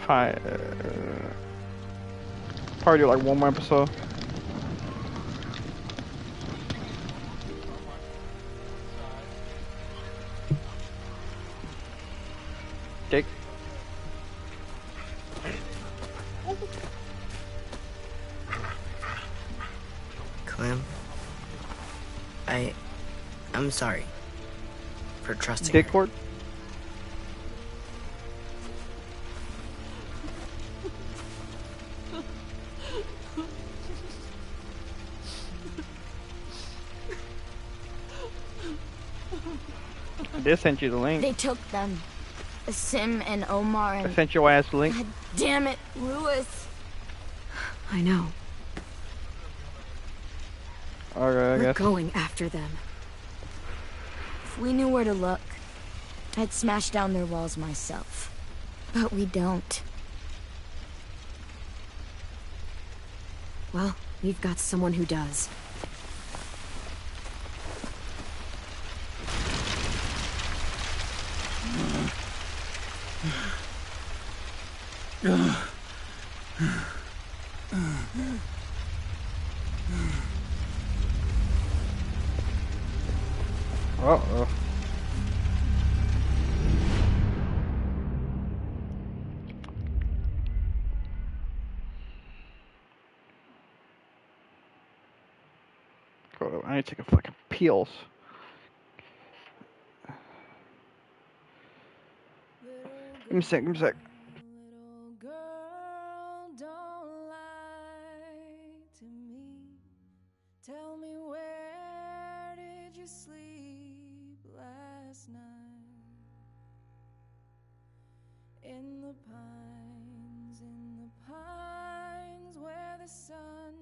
Fine. Probably do like one more episode. Jake. Clem, I'm sorry for trusting Dick her. Court. I did send you the link. They took them. Sim and Omar I and... sent your ass the link. God damn it, Lewis. I know. Alright, I We're guess. going after them. If we knew where to look, I'd smash down their walls myself. But we don't. Well, we've got someone who does. Uh-oh. Hold up, I need to take a fucking pills. Give me a sec, give me a sec. Little girl, don't lie to me. Tell me, where did you sleep last night? In the pines where the sun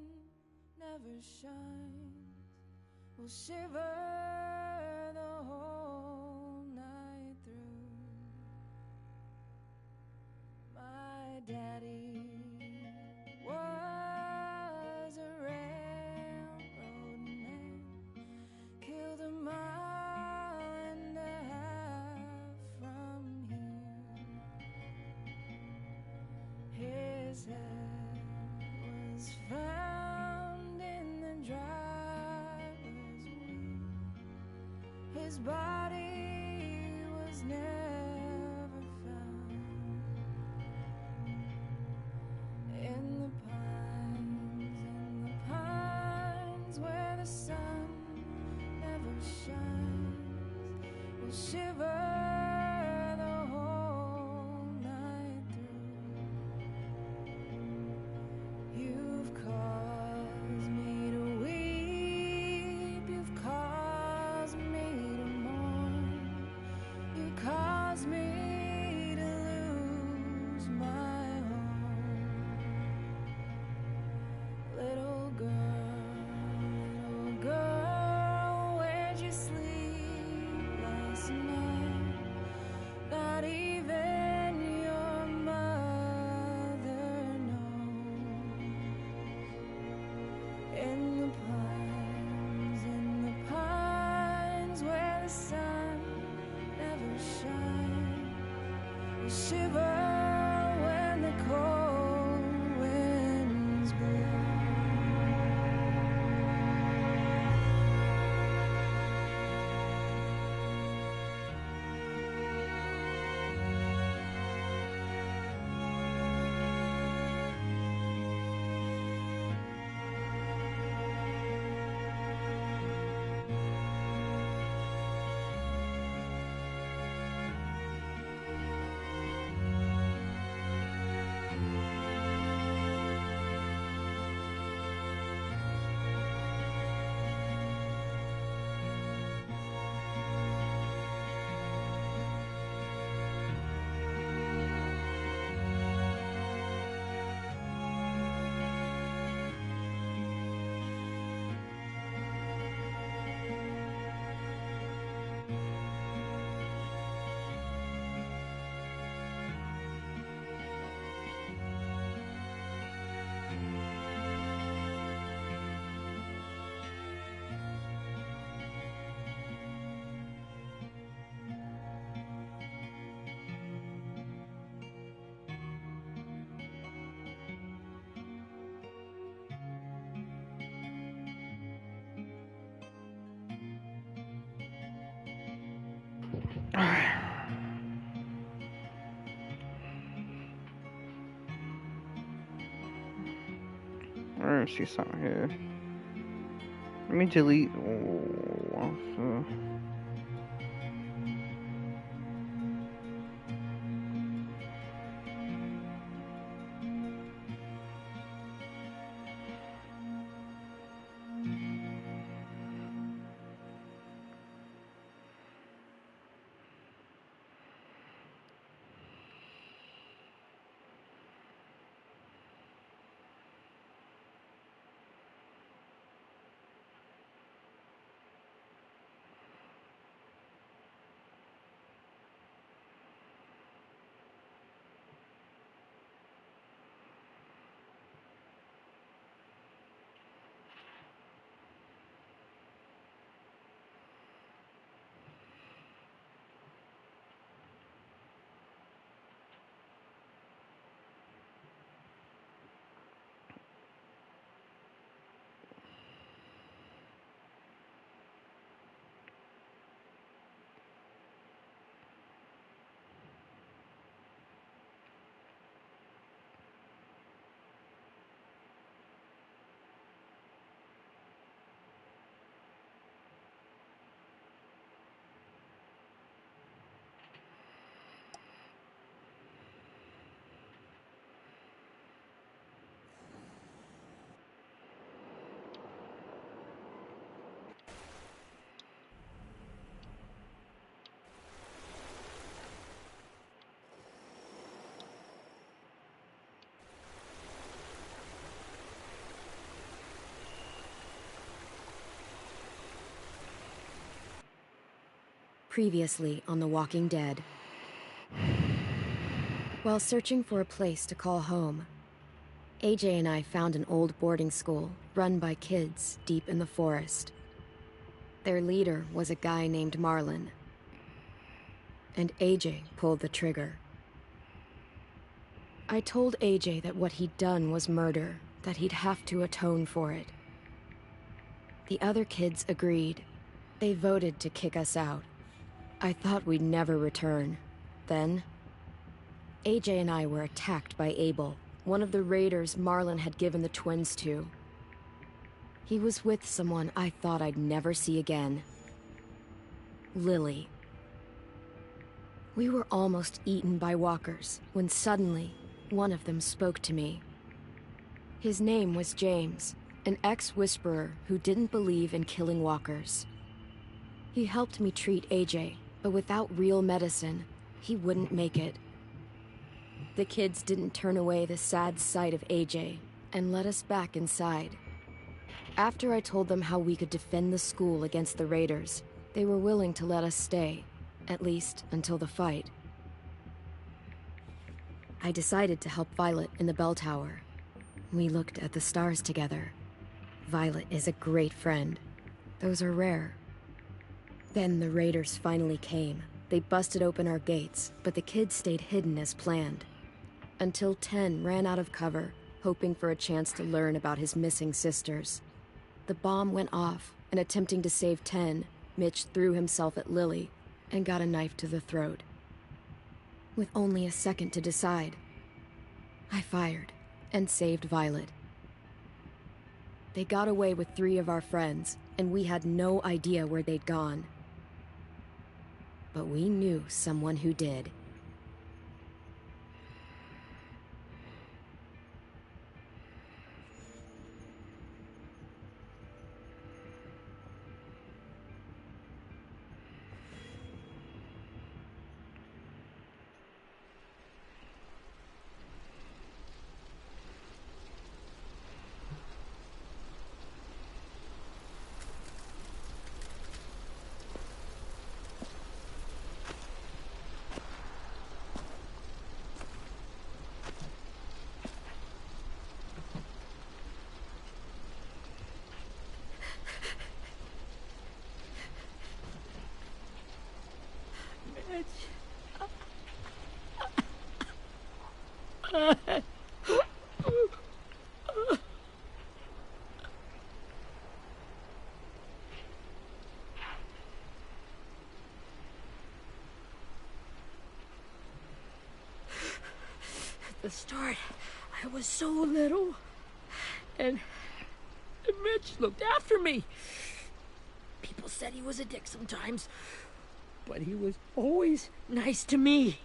never shines. We'll shiver the whole night through. My daddy was a railroad man, killed a mile and a half from here. His head was found in the driver's wheel. His body was never found. In the pines where the sun never shines, we'll shiver the whole night through. You've caused me to weep, you've caused me to mourn, you caused me to lose my home. Little girl, where'd you sleep last night? Not even your mother knows. In the pines where the sun never shines, we shiver when the cold winds blow. I see something here. Let me delete. Oh, Previously on The Walking Dead. While searching for a place to call home, AJ and I found an old boarding school run by kids deep in the forest. Their leader was a guy named Marlon, and AJ pulled the trigger. I told AJ that what he'd done was murder, that he'd have to atone for it. The other kids agreed. They voted to kick us out. I thought we'd never return. Then, AJ and I were attacked by Abel, one of the raiders Marlon had given the twins to. He was with someone I thought I'd never see again. Lily. We were almost eaten by walkers when suddenly one of them spoke to me. His name was James, an ex-whisperer who didn't believe in killing walkers. He helped me treat AJ, but without real medicine, he wouldn't make it. The kids didn't turn away the sad sight of AJ and let us back inside. After I told them how we could defend the school against the raiders, they were willing to let us stay, at least until the fight. I decided to help Violet in the bell tower. We looked at the stars together. Violet is a great friend. Those are rare. Then the raiders finally came. They busted open our gates, but the kids stayed hidden as planned. Until 10 ran out of cover, hoping for a chance to learn about his missing sisters. The bomb went off, and attempting to save 10, Mitch threw himself at Lily and got a knife to the throat. With only a second to decide, I fired and saved Violet. They got away with 3 of our friends, and we had no idea where they'd gone. But we knew someone who did. At the start, I was so little, and And Mitch looked after me. People said he was a dick sometimes, but he was always nice to me.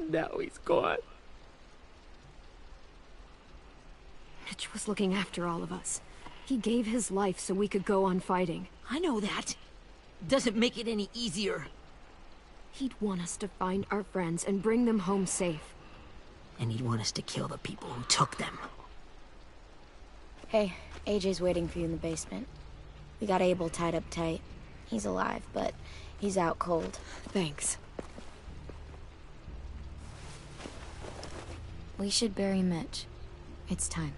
Now he's gone. Mitch was looking after all of us. He gave his life so we could go on fighting. I know that. Doesn't make it any easier. He'd want us to find our friends and bring them home safe. And he'd want us to kill the people who took them. Hey, AJ's waiting for you in the basement. We got Abel tied up tight. He's alive, but he's out cold. Thanks. We should bury Mitch. It's time.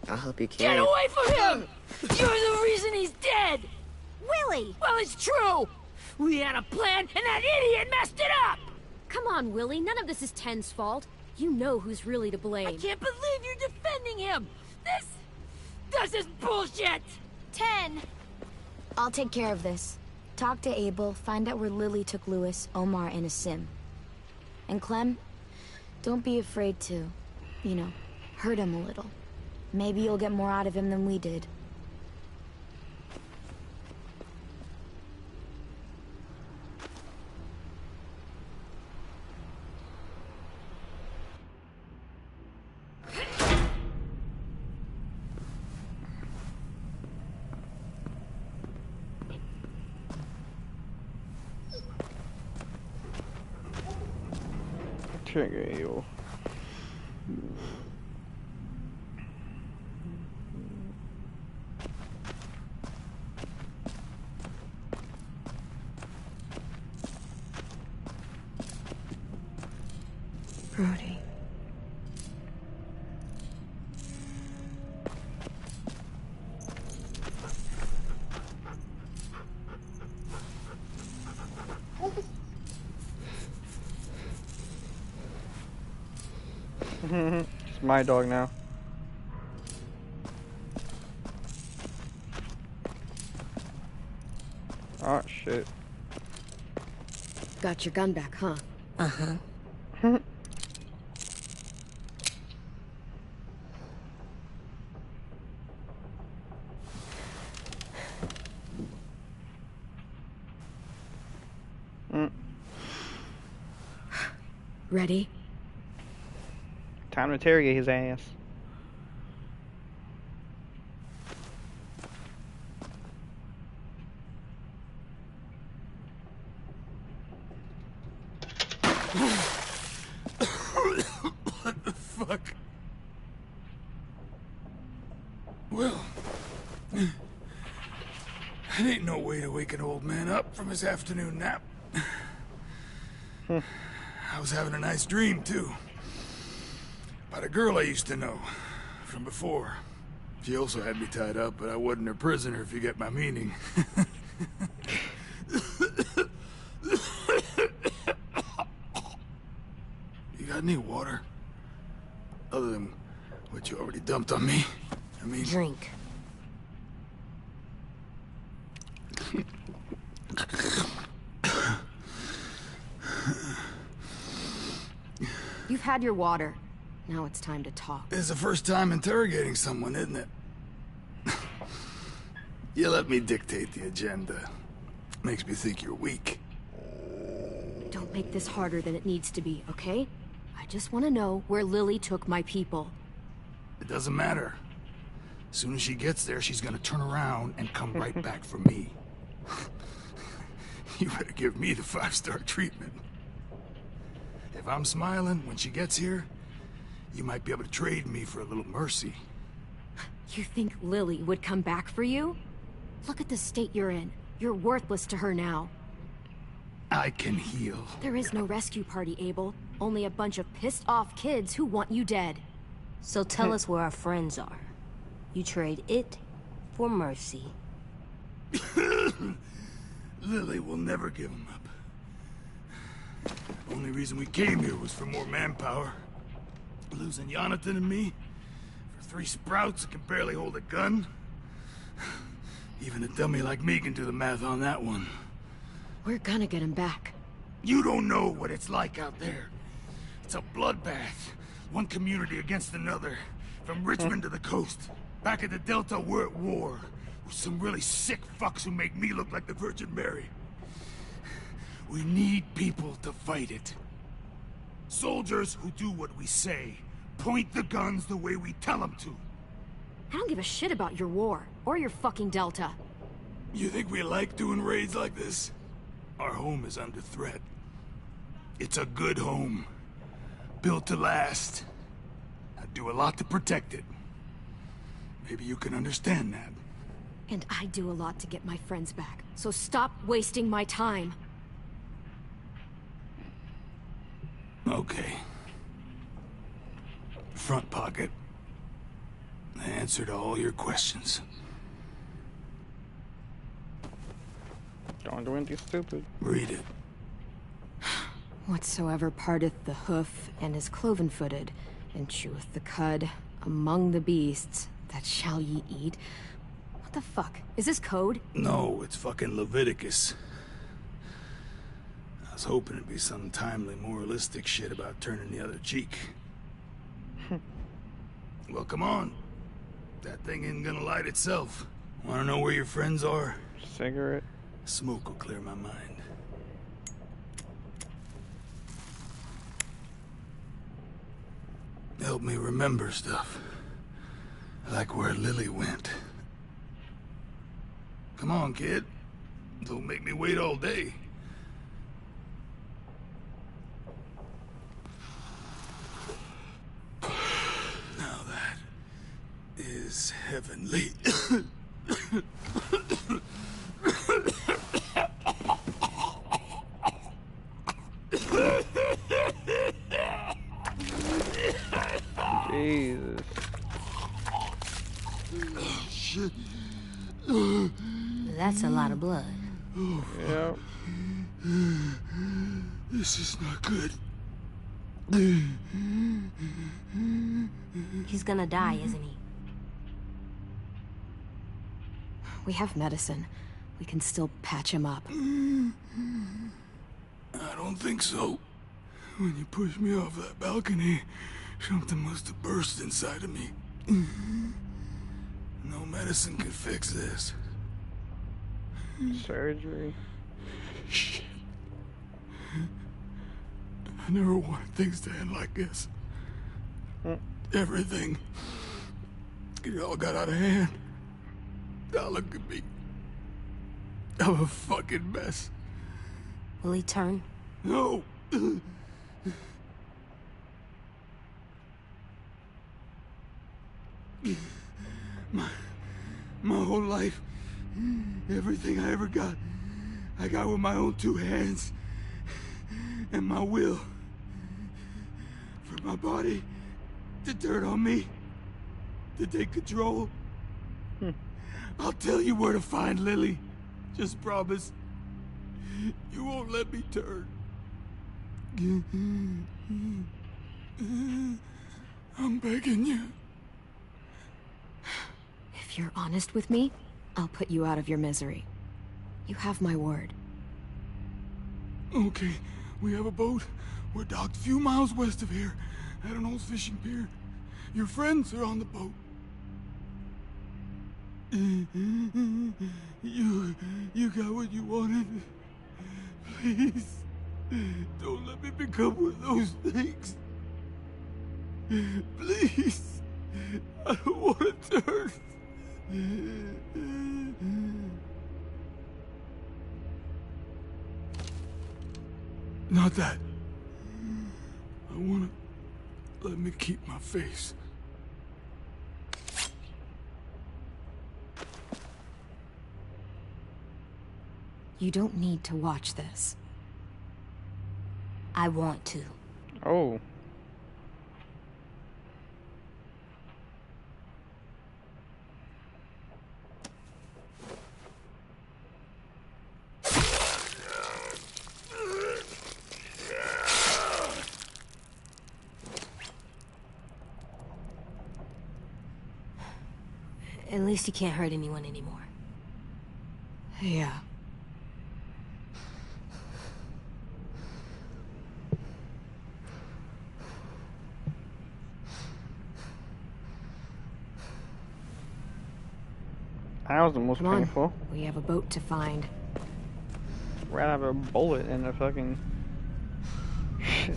I'll help you carry Get it. away from him! You're the reason he's dead! Willie! Well, it's true! We had a plan, and that idiot messed it up! Come on, Willie. None of this is Ten's fault. You know who's really to blame. I can't believe you're defending him! This is bullshit! 10! I'll take care of this. Talk to Abel, find out where Lily took Lewis, Omar, and Asim. And Clem, don't be afraid to, hurt him a little. Maybe you'll get more out of him than we did. Trigger Abel. Brody. It's my dog now. Oh shit. Got your gun back, huh? Uh-huh. Ready? Time to interrogate his ass. What the fuck? Well, it ain't no way to wake an old man up from his afternoon nap. I was having a nice dream, too. About a girl I used to know from before. She also had me tied up, but I wasn't her prisoner, if you get my meaning. You got any water? Other than what you already dumped on me? I mean... Drink. You've had your water. Now it's time to talk. It's the first time interrogating someone, isn't it? You let me dictate the agenda. Makes me think you're weak. Don't make this harder than it needs to be, okay? I just want to know where Lily took my people. It doesn't matter. As soon as she gets there, she's gonna turn around and come right back for me. You better give me the 5-star treatment. If I'm smiling when she gets here, you might be able to trade me for a little mercy. You think Lily would come back for you? Look at the state you're in. You're worthless to her now. I can heal. There is no rescue party, Abel. Only a bunch of pissed-off kids who want you dead. So tell us where our friends are. You trade it for mercy. Lily will never give him up. Only reason we came here was for more manpower. Losing Jonathan and me for 3 sprouts that can barely hold a gun. Even a dummy like me can do the math on that one. We're gonna get him back. You don't know what it's like out there. It's a bloodbath. One community against another. From Richmond to the coast. Back at the Delta, we're at war. With some really sick fucks who make me look like the Virgin Mary. We need people to fight it. Soldiers who do what we say. Point the guns the way we tell them to. I don't give a shit about your war, or your fucking Delta. You think we like doing raids like this? Our home is under threat. It's a good home. Built to last. I do a lot to protect it. Maybe you can understand that. And I do a lot to get my friends back, so stop wasting my time. Okay. Front pocket. The answer to all your questions. Don't do anything stupid. Read it. Whatsoever parteth the hoof, and is cloven-footed, and cheweth the cud, among the beasts, that shall ye eat. What the fuck? Is this code? No, it's fucking Leviticus. I was hoping it'd be some timely, moralistic shit about turning the other cheek. Well, come on. That thing ain't gonna light itself. Wanna know where your friends are? Cigarette. Smoke will clear my mind. Help me remember stuff. Like where Lily went. Come on, kid. Don't make me wait all day. Now that is heavenly. Jesus. Shit. That's a lot of blood. Yep. This is not good. He's gonna die, isn't he? We have medicine. We can still patch him up. I don't think so. When you pushed me off that balcony, something must have burst inside of me. No medicine could fix this. Surgery. Shit. I never wanted things to end like this. Everything. It all got out of hand. Now look at me. I'm a fucking mess. Will he turn? No. My whole life, everything I ever got, I got with my own two hands and my will. For my body to turn on me, to take control. I'll tell you where to find Lily. Just promise. You won't let me turn. I'm begging you. If you're honest with me, I'll put you out of your misery. You have my word. Okay, we have a boat. We're docked a few miles west of here, at an old fishing pier. Your friends are on the boat. You got what you wanted. Please, don't let me become one of those things. Please, I don't want to turn. Not that. I want to let me keep my face. You don't need to watch this. I want to. Oh. At least he can't hurt anyone anymore. Yeah. That was the most Come on, painful. we have a boat to find. Right out of a bullet in the fucking shit.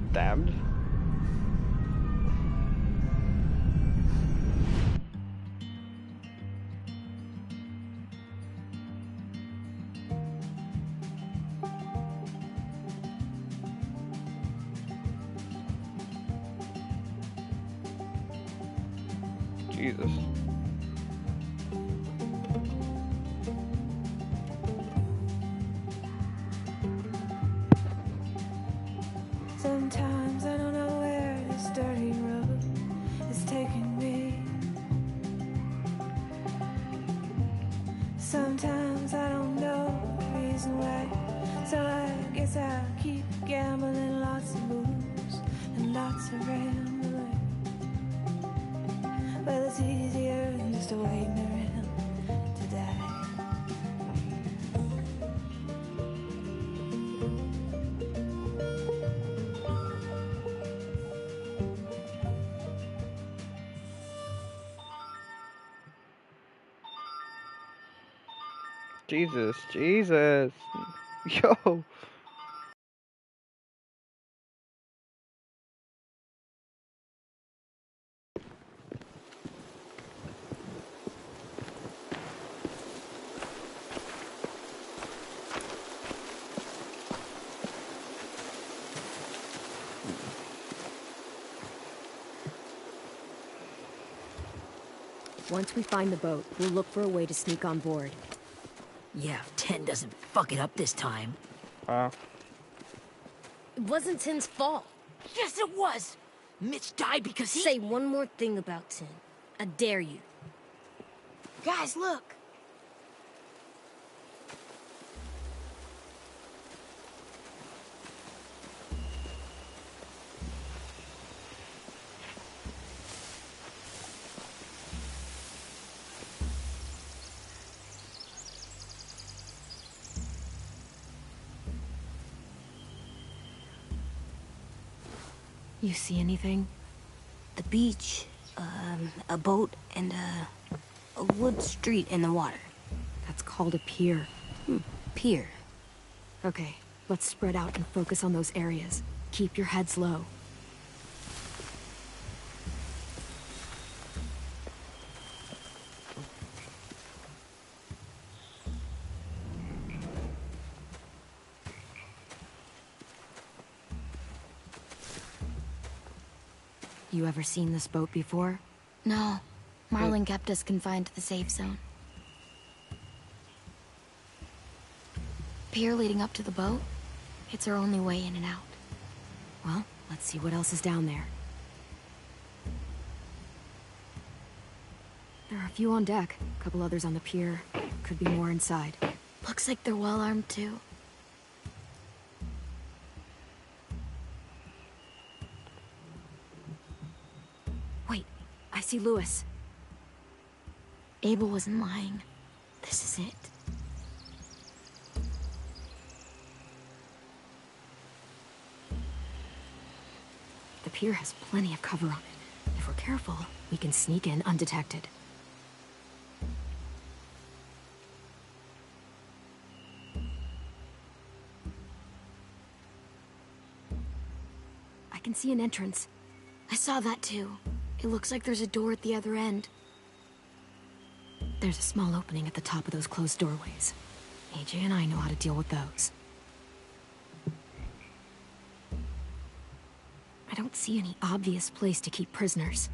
Stabbed. Jesus. Sometimes I don't know where this dirty road is taking me. Sometimes I don't know the reason why. So I guess I'll keep gambling, lots of moves and lots of rambling. Well, it's easier than just waiting around to die. Jesus. Jesus. Yo. Once we find the boat, we'll look for a way to sneak on board. Yeah, if 10 doesn't fuck it up this time. Wow. It wasn't Tin's fault. Yes, it was! Mitch died because he... Say one more thing about Tin. I dare you. Guys, look! You see anything? The beach, a boat, and a wood street in the water. That's called a pier. Pier. Okay, let's spread out and focus on those areas. Keep your heads low. You ever seen this boat before? No. Marlin kept us confined to the safe zone. Pier leading up to the boat? It's our only way in and out. Well, let's see what else is down there. There are a few on deck, a couple others on the pier. Could be more inside. Looks like they're well armed too. Wait, I see Lewis. Abel wasn't lying. This is it. The pier has plenty of cover on it. If we're careful, we can sneak in undetected. I can see an entrance. I saw that too. It looks like there's a door at the other end. There's a small opening at the top of those closed doorways. AJ and I know how to deal with those. I don't see any obvious place to keep prisoners.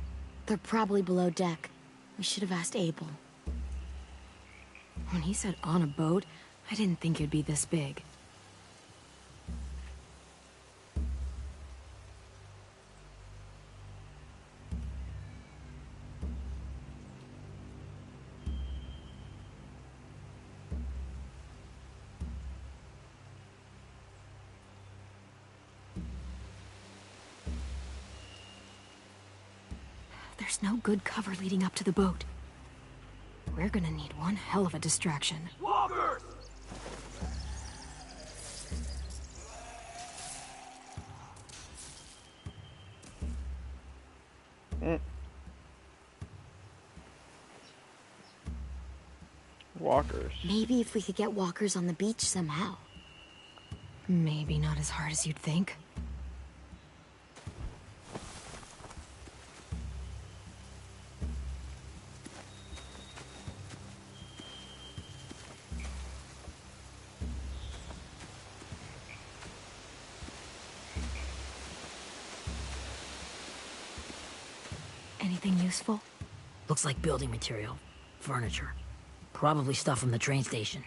They're probably below deck. We should have asked Abel. When he said on a boat, I didn't think it'd be this big. There's no good cover leading up to the boat. We're gonna need one hell of a distraction. Walkers! walkers. Maybe if we could get walkers on the beach somehow. Maybe not as hard as you'd think. Anything useful? Looks like building material. Furniture. Probably stuff from the train station.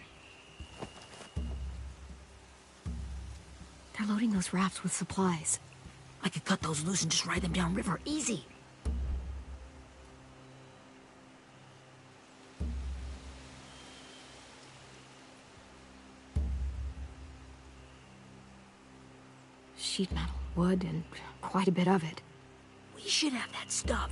They're loading those rafts with supplies. I could cut those loose and just ride them downriver. Easy. Sheet metal, wood, and quite a bit of it. We should have that stuff.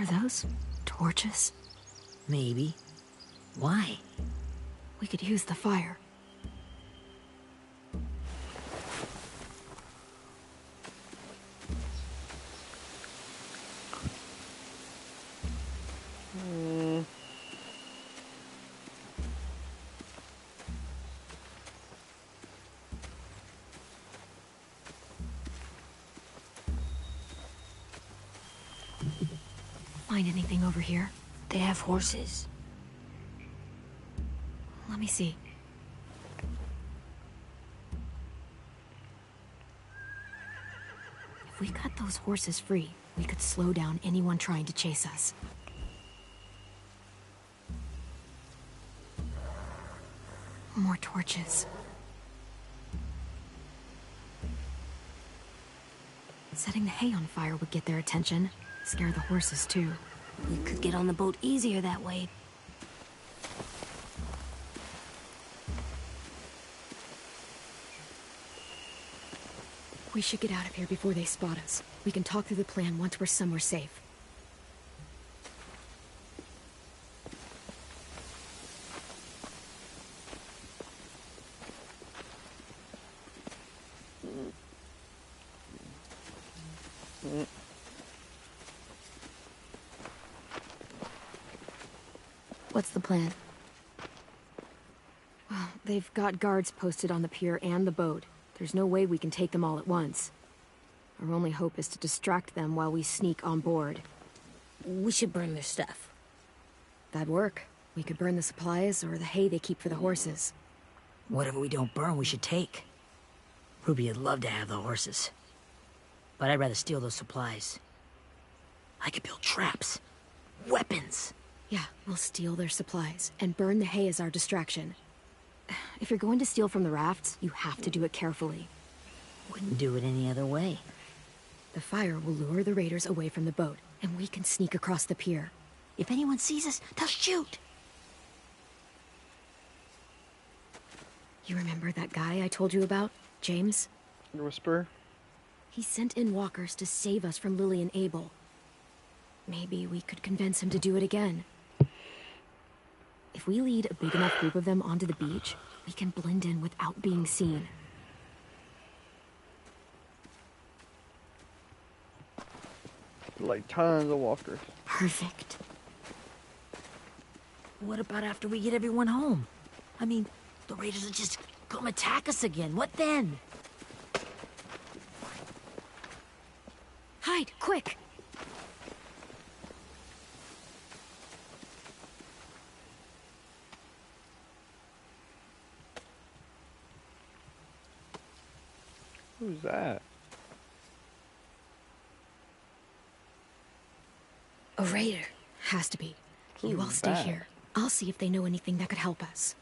Are those torches? Maybe. Why? We could use the fire. Find anything over here? They have horses. Let me see. If we cut those horses free, we could slow down anyone trying to chase us. More torches. Setting the hay on fire would get their attention. Scare the horses, too. We could get on the boat easier that way. We should get out of here before they spot us. We can talk through the plan once we're somewhere safe. What's the plan? Well, they've got guards posted on the pier and the boat. There's no way we can take them all at once. Our only hope is to distract them while we sneak on board. We should burn their stuff. That'd work. We could burn the supplies or the hay they keep for the horses. Whatever we don't burn, we should take. Ruby would love to have the horses. But I'd rather steal those supplies. I could build traps. Weapons. Yeah, we'll steal their supplies and burn the hay as our distraction. If you're going to steal from the rafts, you have to do it carefully. Wouldn't do it any other way. The fire will lure the raiders away from the boat, and we can sneak across the pier. If anyone sees us, they'll shoot. You remember that guy I told you about? James? Whisper. He sent in walkers to save us from Lily and Abel. Maybe we could convince him to do it again. If we lead a big enough group of them onto the beach, we can blend in without being seen. Like tons of walkers. Perfect. What about after we get everyone home? I mean, the raiders will just come attack us again. What then? Hide, quick! Who's that? A raider. Has to be. You all Who's stay that? here. I'll see if they know anything that could help us.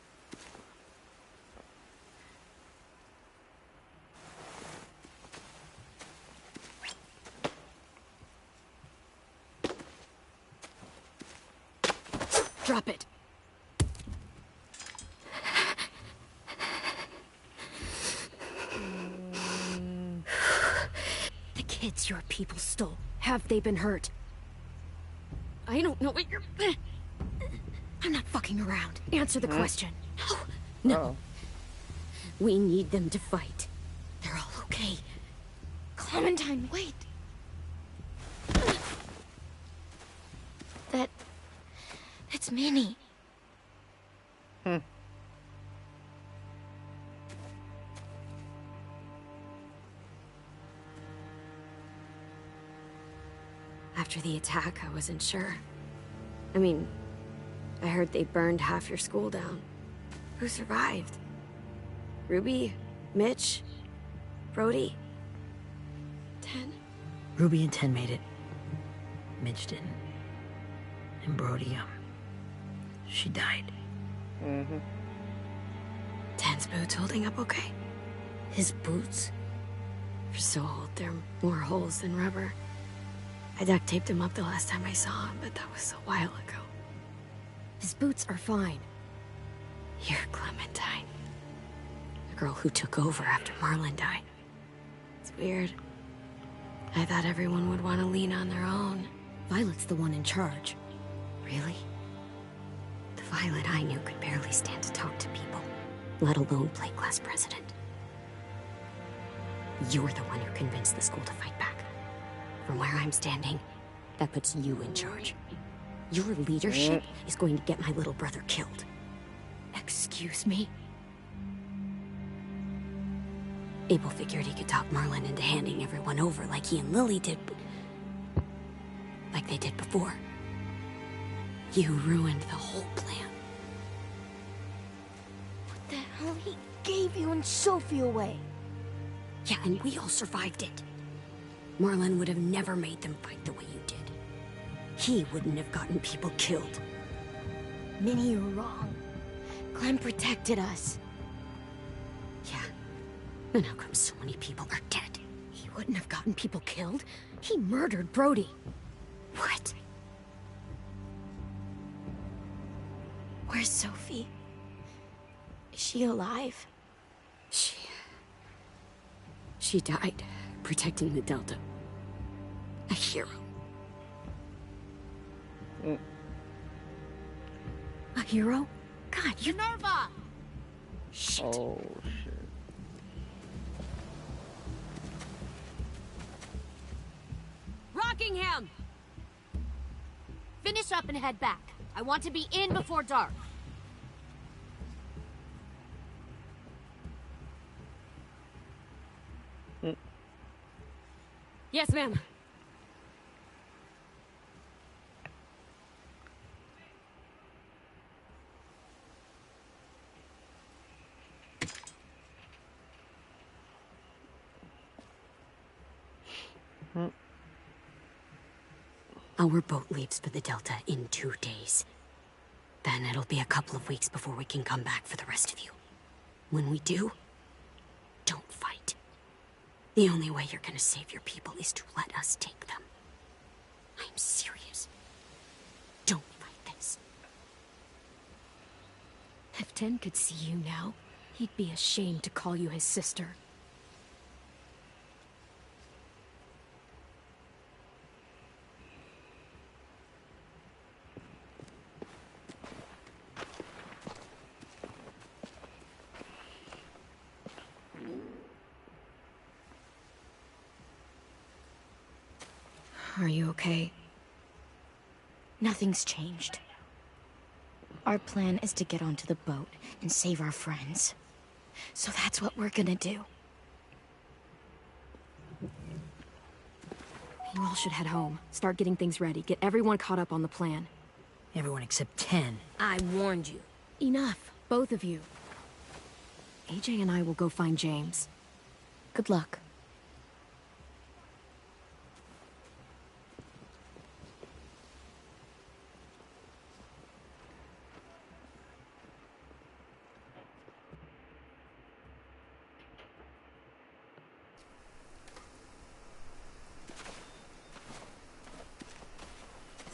Drop it. The kids your people stole. Have they been hurt? I don't know what you're... I'm not fucking around. Answer the question. No. Oh. We need them to fight. They're all okay. Clementine, wait. It's Minnie. Hmm. After the attack, I wasn't sure. I mean, I heard they burned half your school down. Who survived? Ruby? Mitch? Brody? 10? Ruby and 10 made it. Mitch didn't. And Brody, she died. Mm-hmm. 10's boots holding up okay? His boots? They're so old, they're more holes than rubber. I duct taped him up the last time I saw him, but that was a while ago. His boots are fine. You're Clementine. The girl who took over after Marlon died. It's weird. I thought everyone would want to lean on their own. Violet's the one in charge. Really? The Violet I knew could barely stand to talk to people, let alone play class president. You're the one who convinced the school to fight back. From where I'm standing, that puts you in charge. Your leadership is going to get my little brother killed. Excuse me? Abel figured he could talk Marlon into handing everyone over like he and Lily did, like they did before. You ruined the whole plan. What the hell? He gave you and Sophie away. Yeah, and we all survived it. Marlon would have never made them fight the way you did. He wouldn't have gotten people killed. Minnie, you're wrong. Clem protected us. Yeah. And how come so many people are dead? He wouldn't have gotten people killed. He murdered Brody. What? Where's Sophie? Is she alive? She died protecting the Delta. A hero. A hero? God, you... Minerva! Shit. Oh, shit. Rockingham! Finish up and head back. I want to be in before dark. Yes, ma'am. Our boat leaves for the Delta in 2 days. Then it'll be a couple of weeks before we can come back for the rest of you. When we do, don't fight. The only way you're gonna save your people is to let us take them. I'm serious. Don't fight this. If 10 could see you now, he'd be ashamed to call you his sister. Are you okay? Nothing's changed. Our plan is to get onto the boat and save our friends. So that's what we're gonna do. You all should head home. Start getting things ready. Get everyone caught up on the plan. Everyone except 10. I warned you. Enough, both of you. AJ and I will go find James. Good luck.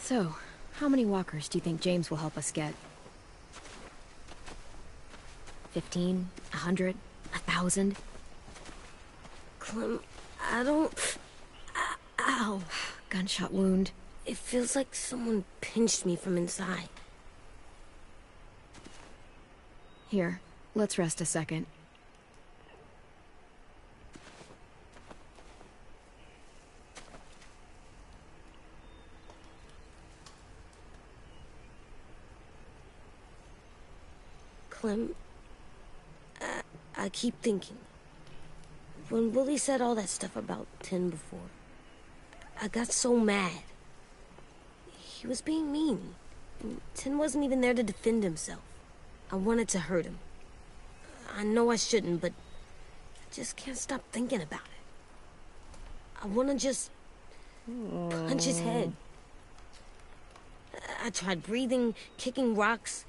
So, how many walkers do you think James will help us get? 15? 100? 1,000? Clem, I don't... Ow. Gunshot wound. It feels like someone pinched me from inside. Here, let's rest a second. Clem, I keep thinking. When Willie said all that stuff about Tin before, I got so mad. He was being mean. And Tin wasn't even there to defend himself. I wanted to hurt him. I know I shouldn't, but I just can't stop thinking about it. I want to just punch his head. I tried breathing, kicking rocks.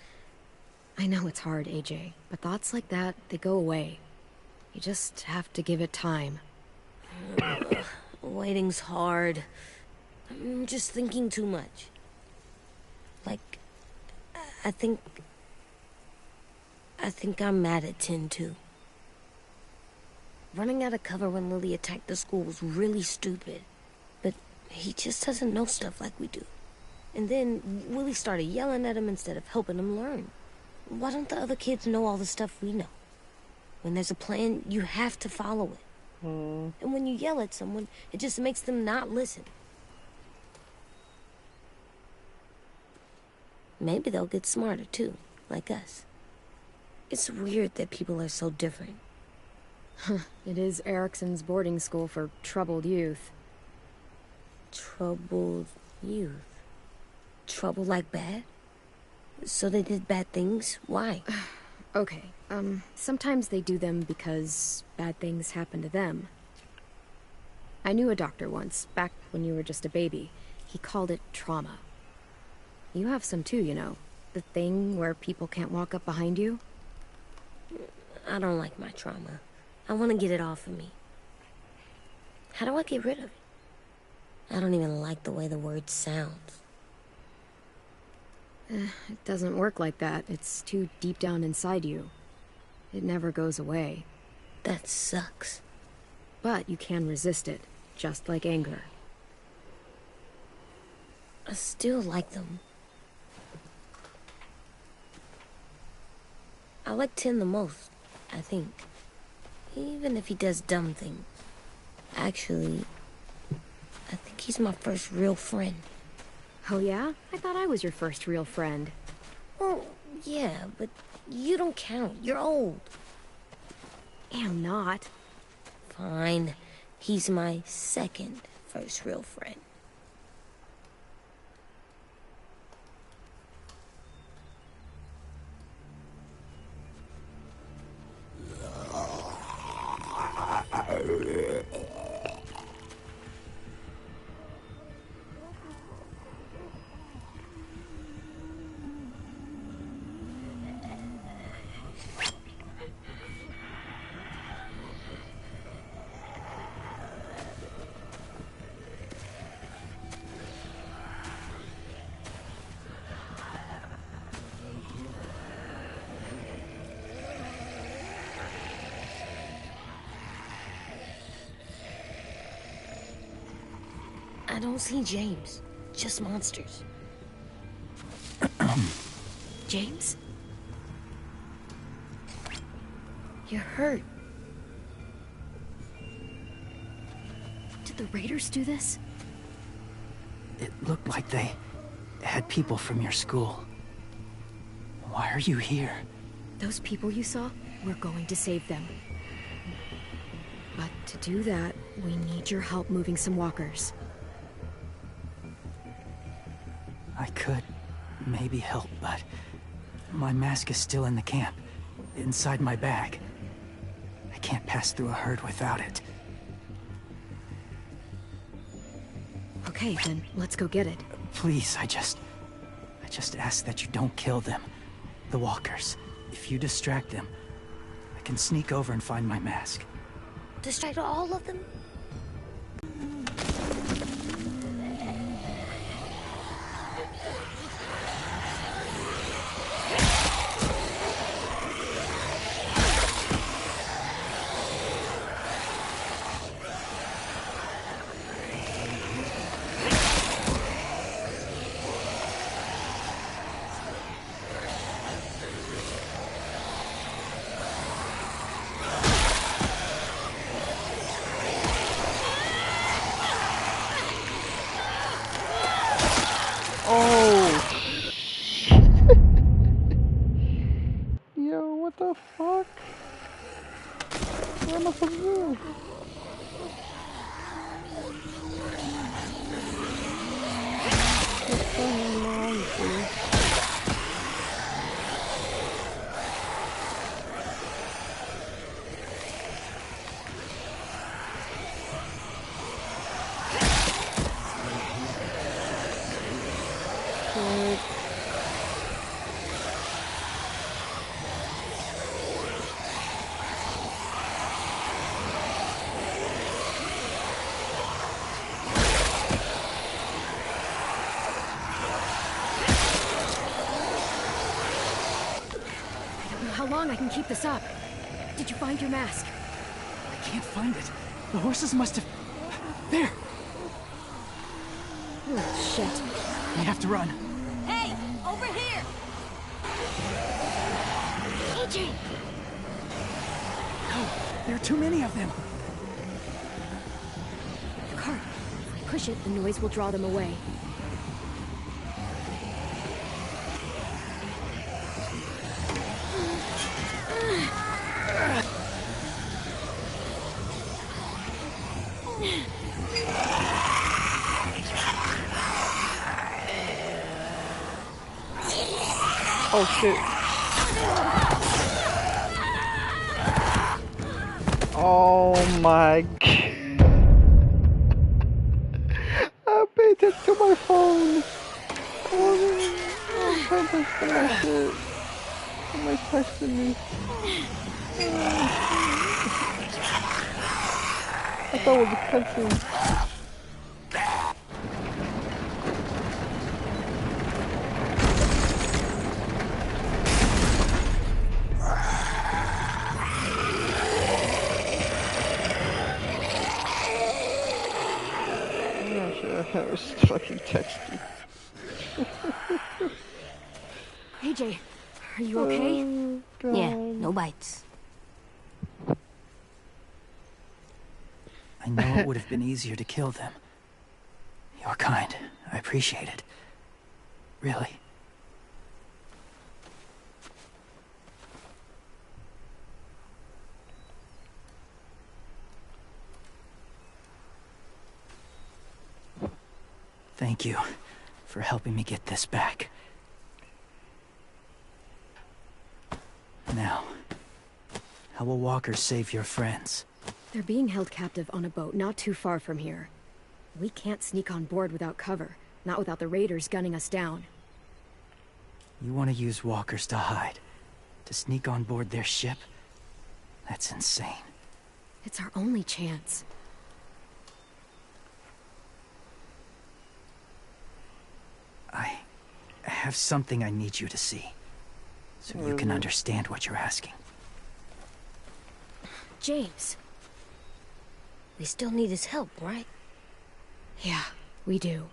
I know it's hard, AJ, but thoughts like that, they go away. You just have to give it time. Waiting's hard. I'm just thinking too much. Like, I think I'm mad at Tin, too. Running out of cover when Lily attacked the school was really stupid. But he just doesn't know stuff like we do. And then Willie started yelling at him instead of helping him learn. Why don't the other kids know all the stuff we know? When there's a plan, you have to follow it. And when you yell at someone, it just makes them not listen. Maybe they'll get smarter, too, like us. It's weird that people are so different. It is Erickson's boarding school for troubled youth. Troubled youth? Trouble like bad? So they did bad things? Why? Okay, sometimes they do them because bad things happen to them. I knew a doctor once, back when you were just a baby. He called it trauma. You have some too, you know. The thing where people can't walk up behind you. I don't like my trauma. I want to get it off of me. How do I get rid of it? I don't even like the way the word sounds. It doesn't work like that. It's too deep down inside you. It never goes away. That sucks. But you can resist it, just like anger. I still like them. I like Tin the most, I think. Even if he does dumb things. Actually, I think he's my first real friend. Oh yeah? I thought I was your first real friend. Well, yeah, but you don't count. You're old. Am not. Fine. He's my second first real friend. I don't see James. Just monsters. James? You're hurt. Did the Raiders do this? It looked like they had people from your school. Why are you here? Those people you saw, we're going to save them. But to do that, we need your help moving some walkers. I could maybe help, but my mask is still in the camp, inside my bag. I can't pass through a herd without it. Okay, then let's go get it. Please, I just ask that you don't kill them. The walkers. If you distract them, I can sneak over and find my mask. Distract all of them? the fuck? Where am I supposed to go? What's going on here? How long I can keep this up? Did you find your mask? I can't find it. The horses must have... There! Oh, shit. We have to run. Hey, over here! AJ! No, there are too many of them. The cart. If we push it, the noise will draw them away. Oh shit. Oh my god. I paid attention to my phone. I'm trying to touch my shit. Am I texting me? I thought it was a cutscene. I was fucking texting. AJ, are you okay? God. Yeah, no bites. I know it would have been easier to kill them. You're kind. I appreciate it. Really. Thank you for helping me get this back. Now, how will walkers save your friends? They're being held captive on a boat not too far from here. We can't sneak on board without cover, not without the raiders gunning us down. You want to use walkers to hide? To sneak on board their ship? That's insane. It's our only chance. I have something I need you to see, so you can understand what you're asking. James. We still need his help, right? Yeah, we do.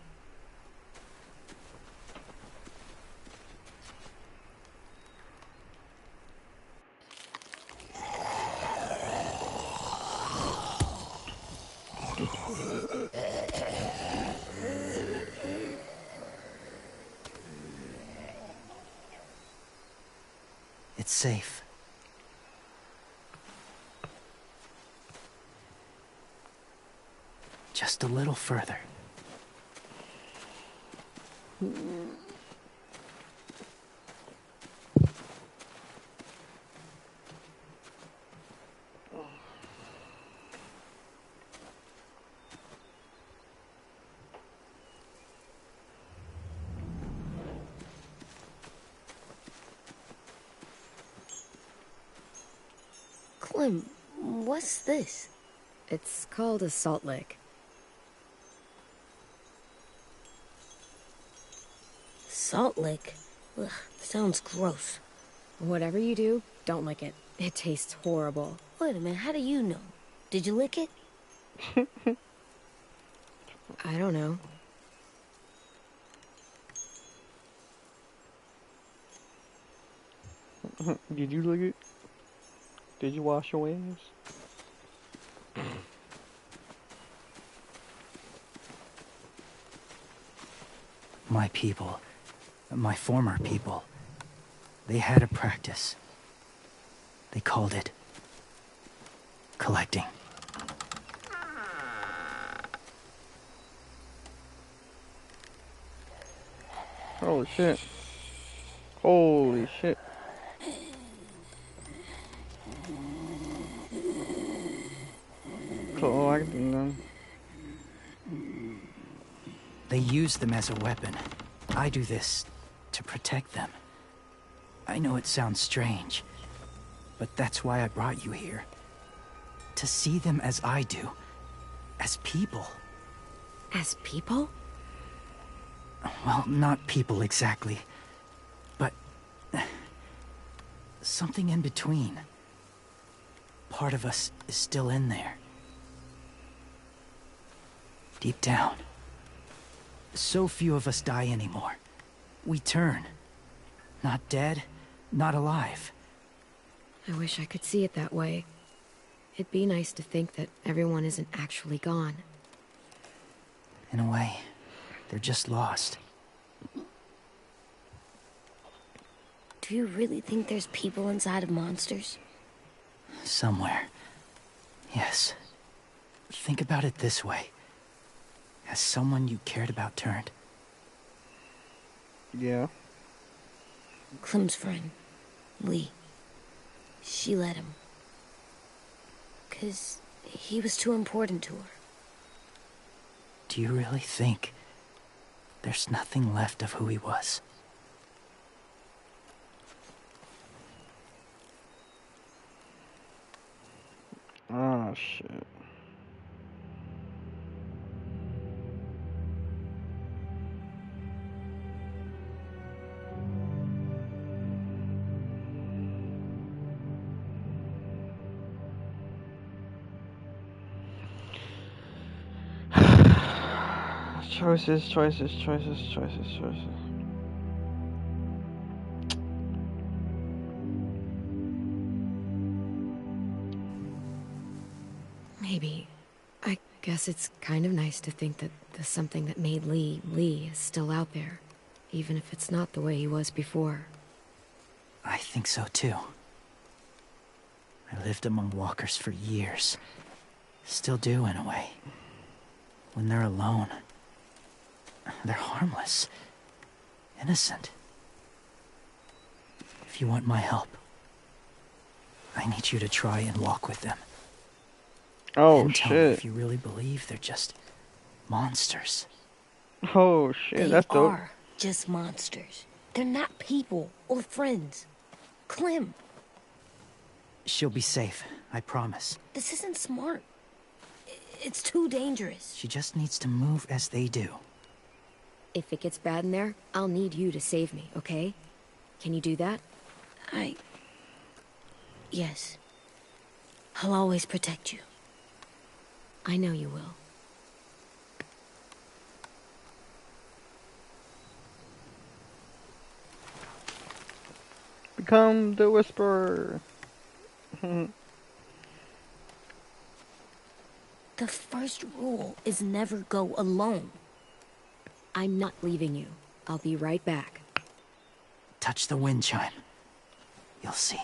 It's safe. Just a little further. Clem, what's this? It's called a salt lick. Salt lick? Ugh, sounds gross. Whatever you do, don't lick it. It tastes horrible. Wait a minute, how do you know? Did you lick it? I don't know. Did you lick it? Did you wash your ass? My people, my former people, they had a practice. They called it collecting. Holy shit. Holy shit. Collecting them. They use them as a weapon. I do this to protect them. I know it sounds strange, but that's why I brought you here. To see them as I do. As people. As people? Well, not people exactly, but something in between. Part of us is still in there. Deep down. So few of us die anymore. We turn. Not dead, not alive. I wish I could see it that way. It'd be nice to think that everyone isn't actually gone. In a way, they're just lost. Do you really think there's people inside of monsters? Somewhere. Yes. Think about it this way. Has someone you cared about turned? Yeah. Clem's friend, Lee. She let him. 'Cause he was too important to her. Do you really think there's nothing left of who he was? Oh, shit. Choices, choices, choices, choices, choices. Maybe. I guess it's kind of nice to think that the something that made Lee is still out there. Even if it's not the way he was before. I think so too. I lived among walkers for years. Still do in a way. When they're alone, they're harmless. Innocent. If you want my help, I need you to try and walk with them. Oh, and tell me shit. if you really believe they're just monsters. Oh, shit. They That's dope. are just monsters. They're not people or friends. Clem, She'll be safe, I promise. this isn't smart. It's too dangerous. She just needs to move as they do. If it gets bad in there, I'll need you to save me, okay? Can you do that? Yes. I'll always protect you. I know you will. Become the Whisperer. The first rule is never go alone. I'm not leaving you. I'll be right back. Touch the wind chime. You'll see.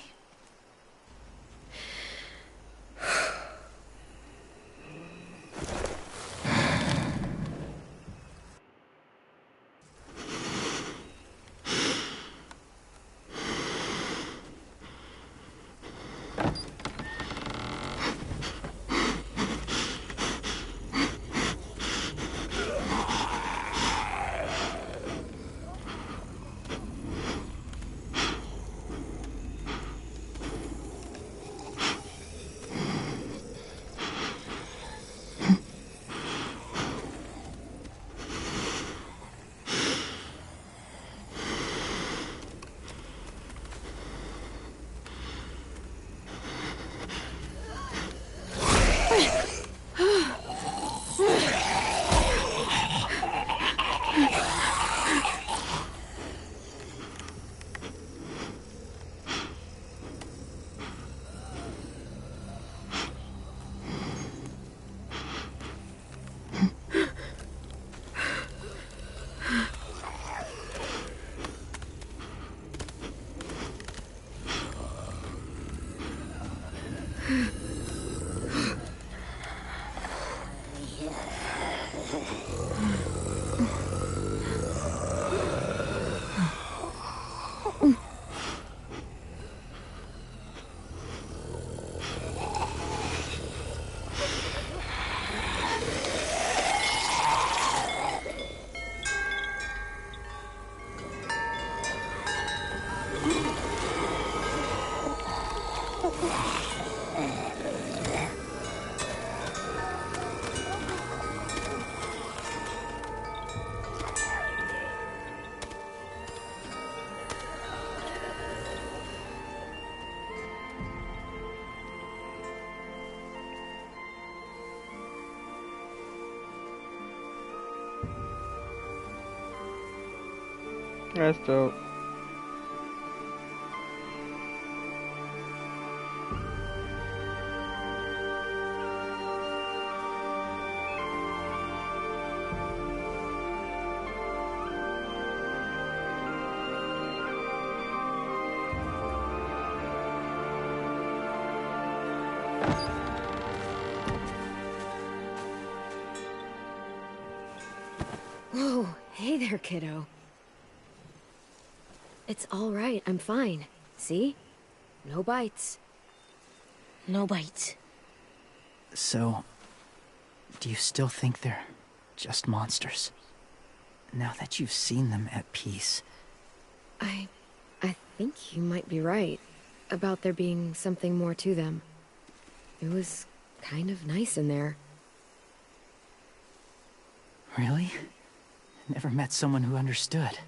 That's dope. Whoa, hey there, kiddo. It's all right, I'm fine. See? No bites. No bites. So, do you still think they're just monsters? Now that you've seen them at peace. I think you might be right about there being something more to them. It was kind of nice in there. Really? Never met someone who understood.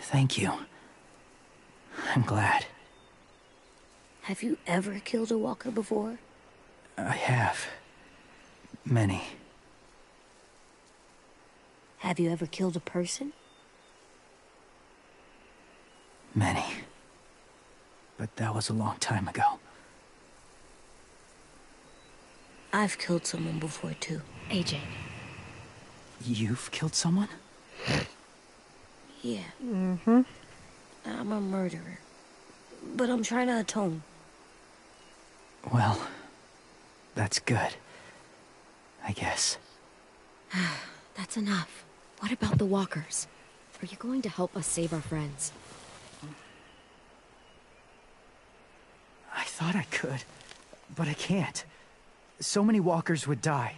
Thank you. I'm glad. Have you ever killed a walker before? I have. Many. Have you ever killed a person? Many. But that was a long time ago. I've killed someone before, too. AJ. You've killed someone? Yeah. Mm-hmm. I'm a murderer. But I'm trying to atone. Well, that's good. I guess. That's enough. What about the walkers? Are you going to help us save our friends? I thought I could, but I can't. So many walkers would die.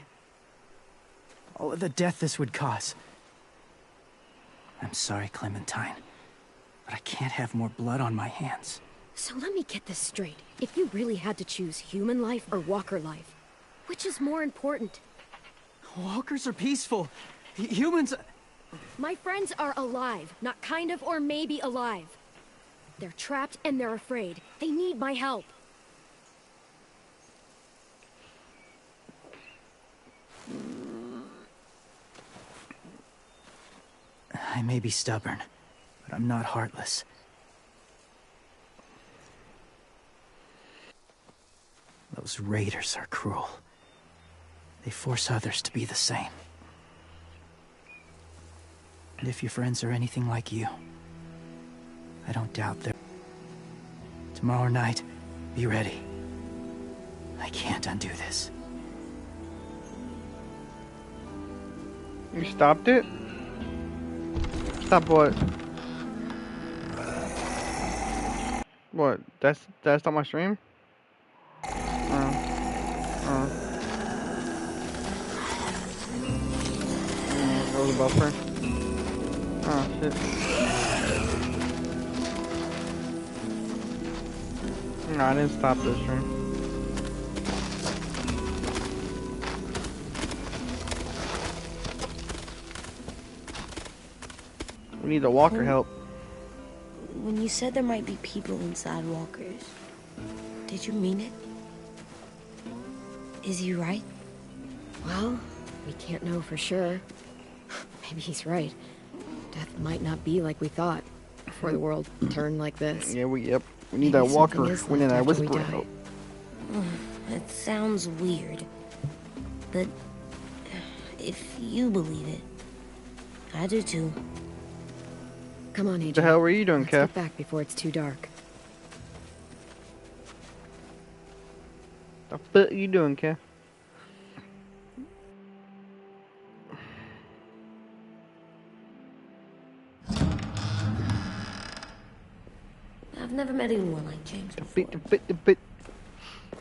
All of the death this would cause. I'm sorry, Clementine, but I can't have more blood on my hands. So let me get this straight. If you really had to choose human life or walker life, which is more important? Walkers are peaceful. Humans... My friends are alive, not kind of or maybe alive. They're trapped and they're afraid. They need my help. I may be stubborn, but I'm not heartless. Those raiders are cruel. They force others to be the same. And if your friends are anything like you, I don't doubt they're... Tomorrow night, be ready. I can't undo this. You stopped it? Stop what? What? That's not my stream? That was a buffer. Oh shit. No, I didn't stop this stream. We need the walker help. When you said there might be people inside walkers, did you mean it? Is he right? Well, we can't know for sure. Maybe he's right. Death might not be like we thought before the world turned like this. Yeah, we need Maybe that walker. something is We need that left after we whisper die. help. It sounds weird, but if you believe it, I do too. Come on, AJ. The hell were you doing, Let's Kev? get back before it's too dark. The fuck you doing, Kev? I've never met anyone like James before.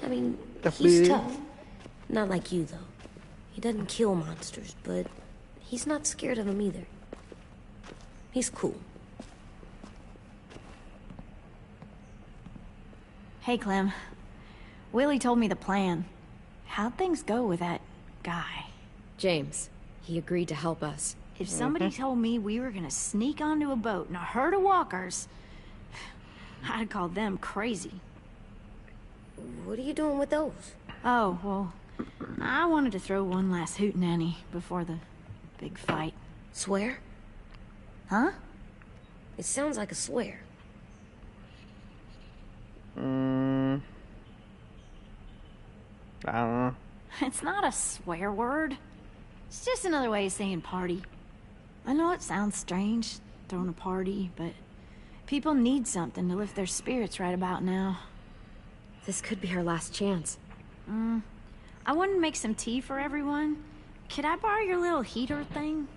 I mean, The he's bit. tough. Not like you, though. He doesn't kill monsters, but he's not scared of them either. He's cool. Hey, Clem. Willie told me the plan. How'd things go with that guy? James, he agreed to help us. If somebody told me we were gonna sneak onto a boat in a herd of walkers, I'd call them crazy. What are you doing with those? Oh, well, I wanted to throw one last hootenanny before the big fight. Swear? Huh? It sounds like a swear. I don't know. It's not a swear word. It's just another way of saying party. I know it sounds strange, throwing a party, but people need something to lift their spirits right about now. This could be our last chance. I wanted to make some tea for everyone. Could I borrow your little heater thing?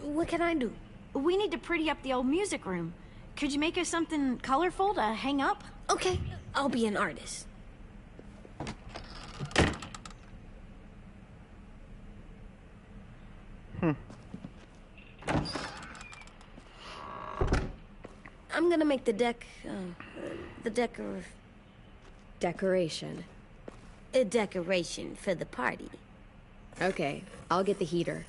What can I do? We need to pretty up the old music room. Could you make us something colorful to hang up? Okay, I'll be an artist. I'm gonna make the Decoration. a decoration for the party. Okay, I'll get the heater.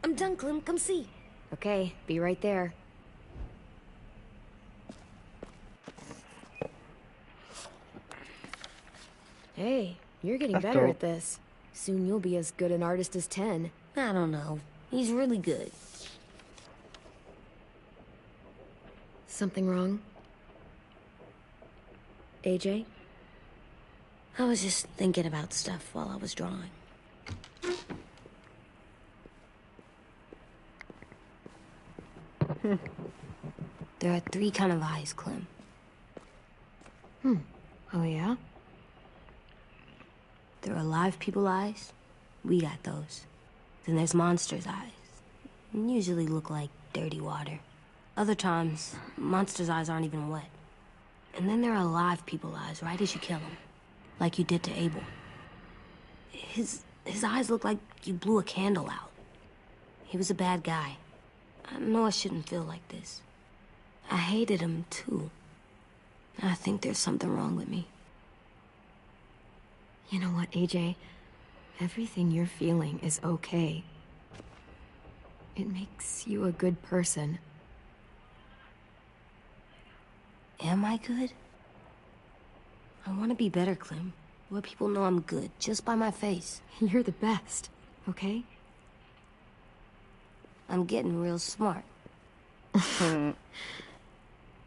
I'm done, Clem. Come see. Okay, be right there. Hey, you're getting That's better dope. at this. Soon you'll be as good an artist as 10. I don't know. He's really good. Something wrong? AJ? I was just thinking about stuff while I was drawing. There are 3 kind of eyes, Clem. Oh yeah? There are live people eyes. We got those. Then there's monsters' eyes. Usually look like dirty water. Other times, monsters' eyes aren't even wet. And then there are live people eyes right as you kill them. Like you did to Abel. His eyes look like you blew a candle out. He was a bad guy. I know I shouldn't feel like this. I hated him, too. I think there's something wrong with me. You know what, AJ? Everything you're feeling is okay. It makes you a good person. Am I good? I want to be better, Clem. Let people know I'm good, just by my face. You're the best, okay? I'm getting real smart.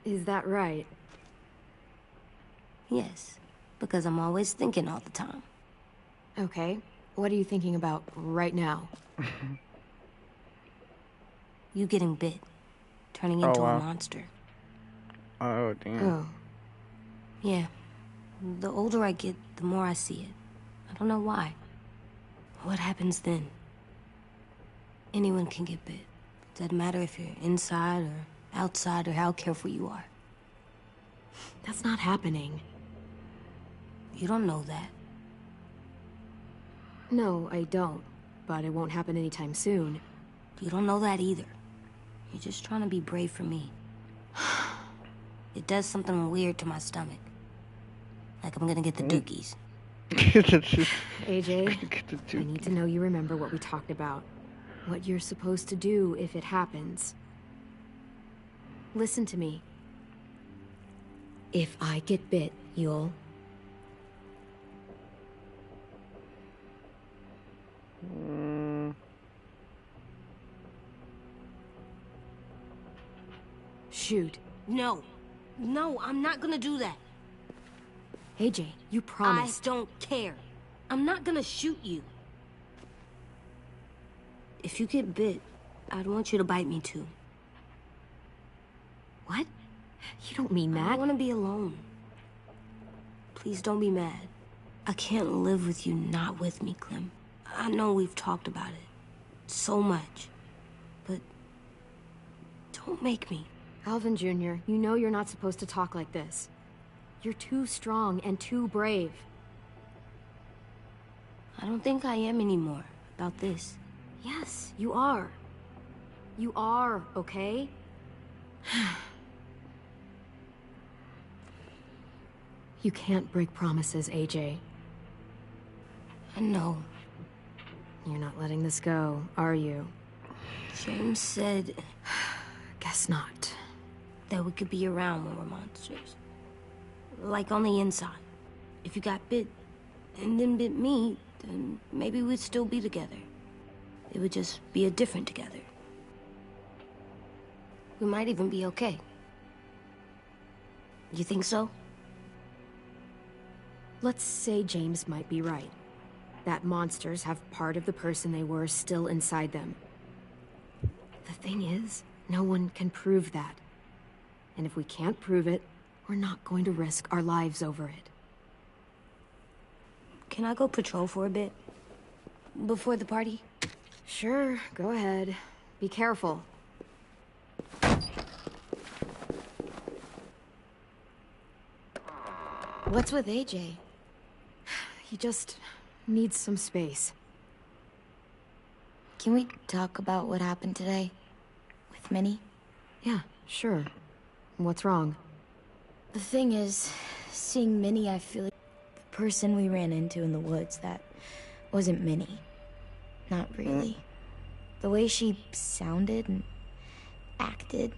Is that right? Yes, because I'm always thinking all the time. Okay. What are you thinking about right now? You getting bit. Turning into wow. a monster. Oh, damn. Oh. Yeah. The older I get, the more I see it. I don't know why. What happens then? Anyone can get bit. Doesn't matter if you're inside or outside or how careful you are. That's not happening. You don't know that. No, I don't. But it won't happen anytime soon. You don't know that either. You're just trying to be brave for me. It does something weird to my stomach. Like I'm gonna get the dookies. AJ, I need to know you remember what we talked about. What you're supposed to do if it happens. Listen to me. If I get bit, you'll... Shoot. No. No, I'm not gonna do that. AJ, you promised. I don't care. I'm not gonna shoot you. If you get bit, I'd want you to bite me too. What? You don't mean I that. want to be alone. Please don't be mad. I can't live with you not with me, Clem. I know we've talked about it so much, but don't make me. Alvin Jr., you know you're not supposed to talk like this. You're too strong and too brave. I don't think I am anymore about this. Yes, you are. You are, okay? You can't break promises, AJ. I know. You're not letting this go, are you? James said Guess not. that we could be around when we're monsters. Like on the inside. If you got bit and then bit me, then maybe we'd still be together. It would just be a different together. We might even be okay. You think so? Let's say James might be right. That monsters have part of the person they were still inside them. The thing is, no one can prove that. And if we can't prove it, we're not going to risk our lives over it. Can I go patrol for a bit? Before the party? Sure, go ahead. Be careful. What's with AJ? He just needs some space. Can we talk about what happened today? With Minnie? Yeah, sure. What's wrong? The thing is, seeing Minnie, I feel like the person we ran into in the woods, that wasn't Minnie. Not really. The way she sounded and acted,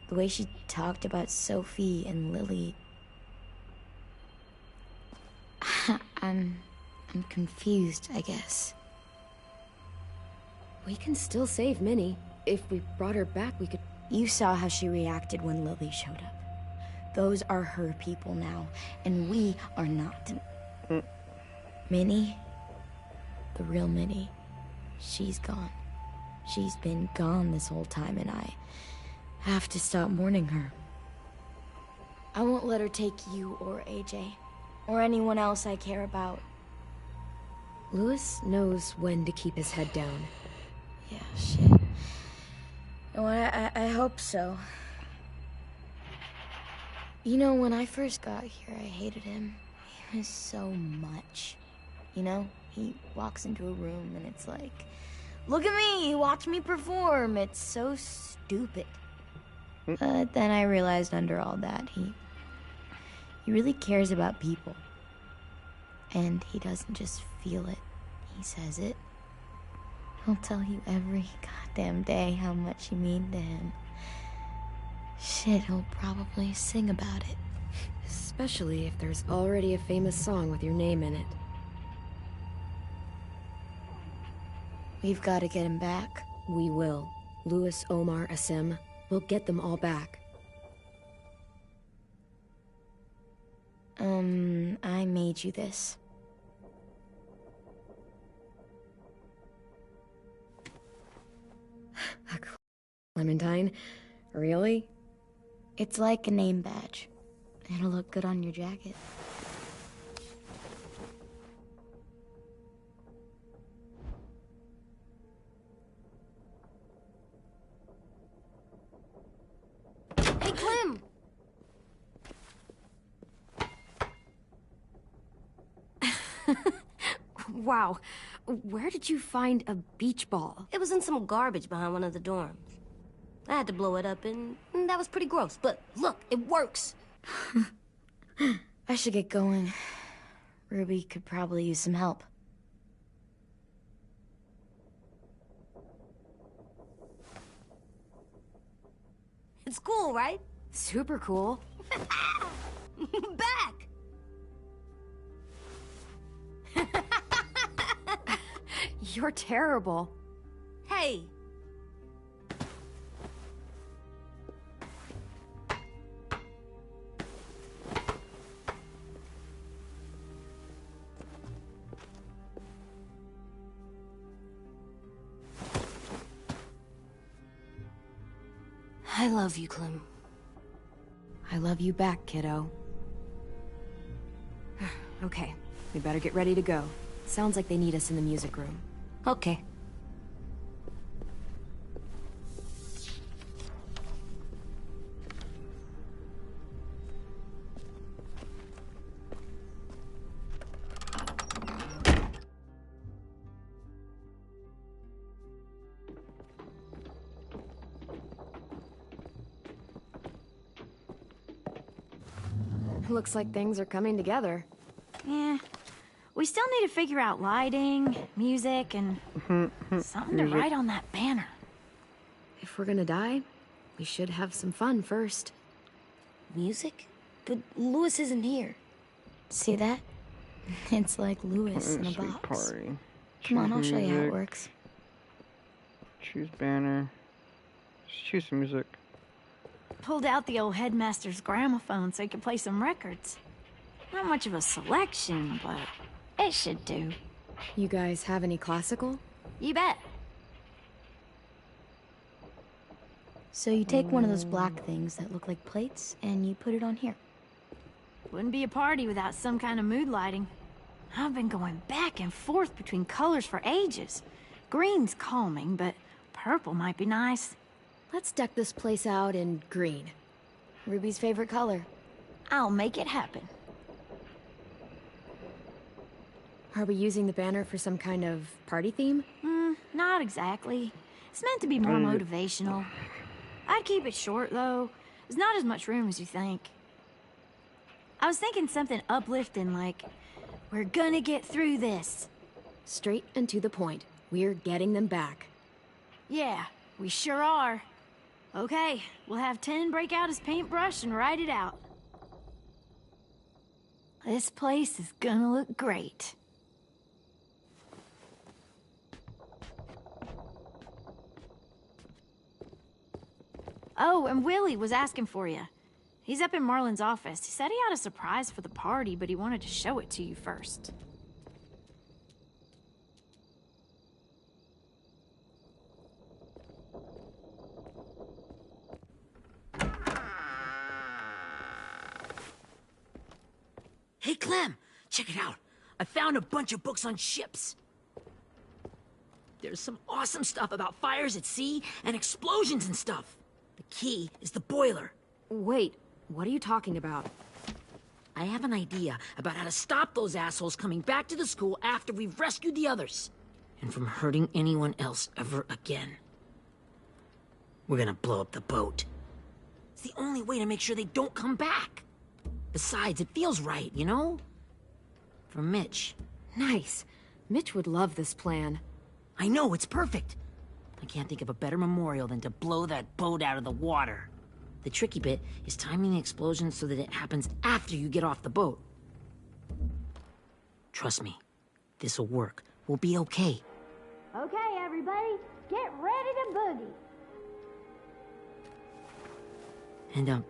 the way she talked about Sophie and Lily. I'm confused, I guess. We can still save Minnie. If we brought her back, we could... You saw how she reacted when Lily showed up. Those are her people now, and we are not. Minnie, the real Minnie, she's gone. She's been gone this whole time, and I have to stop mourning her. I won't let her take you or AJ, or anyone else I care about. Louis knows when to keep his head down. Yeah, shit. Oh, I hope so. You know, when I first got here, I hated him. He was so much. You know, he walks into a room and it's like, look at me, watch me perform. It's so stupid. But then I realized under all that, he really cares about people. And he doesn't just feel it, he says it. He'll tell you every goddamn day how much you mean to him. Shit, he'll probably sing about it. Especially if there's already a famous song with your name in it. We've got to get him back. We will. Louis, Omar, Asim. We'll get them all back. I made you this. Clementine? Really? It's like a name badge. It'll look good on your jacket. Hey, Clem! Wow. Where did you find a beach ball? It was in some garbage behind one of the dorms. I had to blow it up, and that was pretty gross. But look, it works. I should get going. Ruby could probably use some help. It's cool, right? Super cool. Back! You're terrible. Hey! I love you, Clem. I love you back, kiddo. Okay, we better get ready to go. Sounds like they need us in the music room. Okay. Looks like things are coming together. Yeah. We still need to figure out lighting, music, and something to write on that banner. If we're gonna die, we should have some fun first. Music? But Lewis isn't here. See that? It's like Lewis in a Sweet box. party. Come on, I'll Choose show you how it music. works. Choose banner. Just choose some music. Pulled out the old headmaster's gramophone so he could play some records. Not much of a selection, but it should do. You guys have any classical? You bet. So you take one of those black things that look like plates, and you put it on here. Wouldn't be a party without some kind of mood lighting. I've been going back and forth between colors for ages. Green's calming, but purple might be nice. Let's deck this place out in green. Ruby's favorite color. I'll make it happen. Are we using the banner for some kind of party theme? Not exactly. It's meant to be more motivational. I'd keep it short, though. There's not as much room as you think. I was thinking something uplifting like, we're gonna get through this. Straight and to the point. We're getting them back. Yeah, we sure are. Okay, we'll have 10 break out his paintbrush and write it out. This place is gonna look great. Oh, and Willie was asking for you. He's up in Marlin's office. He said he had a surprise for the party, but he wanted to show it to you first. Hey, Clem, check it out. I found a bunch of books on ships. There's some awesome stuff about fires at sea and explosions and stuff. The key is the boiler. Wait, what are you talking about? I have an idea about how to stop those assholes coming back to the school after we've rescued the others. And from hurting anyone else ever again. We're gonna blow up the boat. It's the only way to make sure they don't come back. Besides, it feels right, you know? For Mitch. Nice. Mitch would love this plan. I know, it's perfect. I can't think of a better memorial than to blow that boat out of the water. The tricky bit is timing the explosion so that it happens after you get off the boat. Trust me, this'll work. We'll be okay. Okay, everybody, get ready to boogie. And,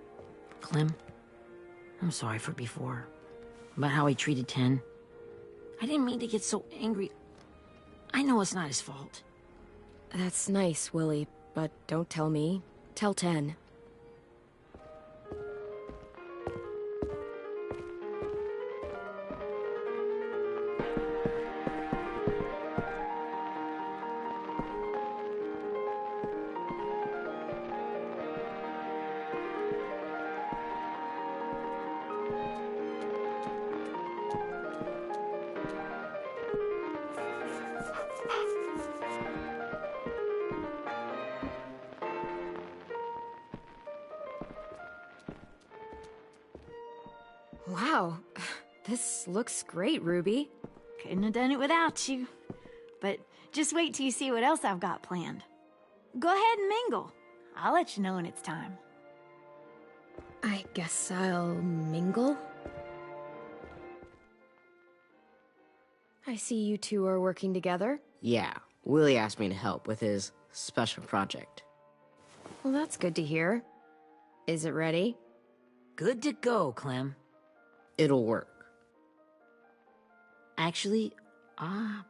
Clem, I'm sorry for before. About how he treated Ten. I didn't mean to get so angry. I know it's not his fault. That's nice, Willie, but don't tell me. Tell 10. Wow, this looks great, Ruby. Couldn't have done it without you. But just wait till you see what else I've got planned. Go ahead and mingle. I'll let you know when it's time. I guess I'll mingle? I see you two are working together. Yeah, Willie asked me to help with his special project. Well, that's good to hear. Is it ready? Good to go, Clem. It'll work. Actually, I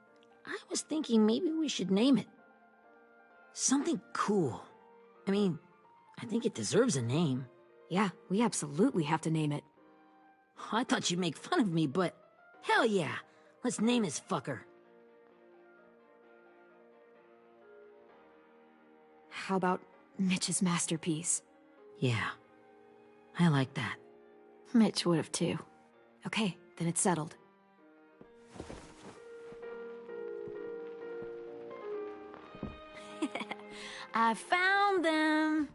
was thinking maybe we should name it. Something cool. I mean, I think it deserves a name. Yeah, we absolutely have to name it. I thought you'd make fun of me, but hell yeah. Let's name this fucker. How about Mitch's masterpiece? Yeah, I like that. Mitch would have too. Okay, then it's settled. I found them!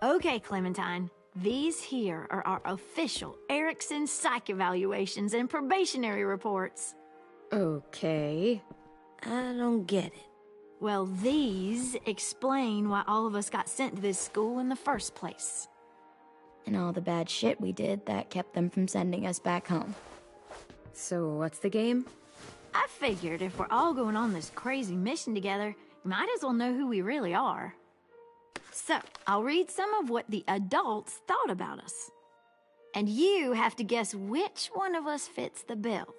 Okay, Clementine. These here are our official Erickson psych evaluations and probationary reports. Okay. I don't get it. Well, these explain why all of us got sent to this school in the first place. And all the bad shit we did that kept them from sending us back home. So what's the game? I figured if we're all going on this crazy mission together, you might as well know who we really are. So, I'll read some of what the adults thought about us. And you have to guess which one of us fits the bill.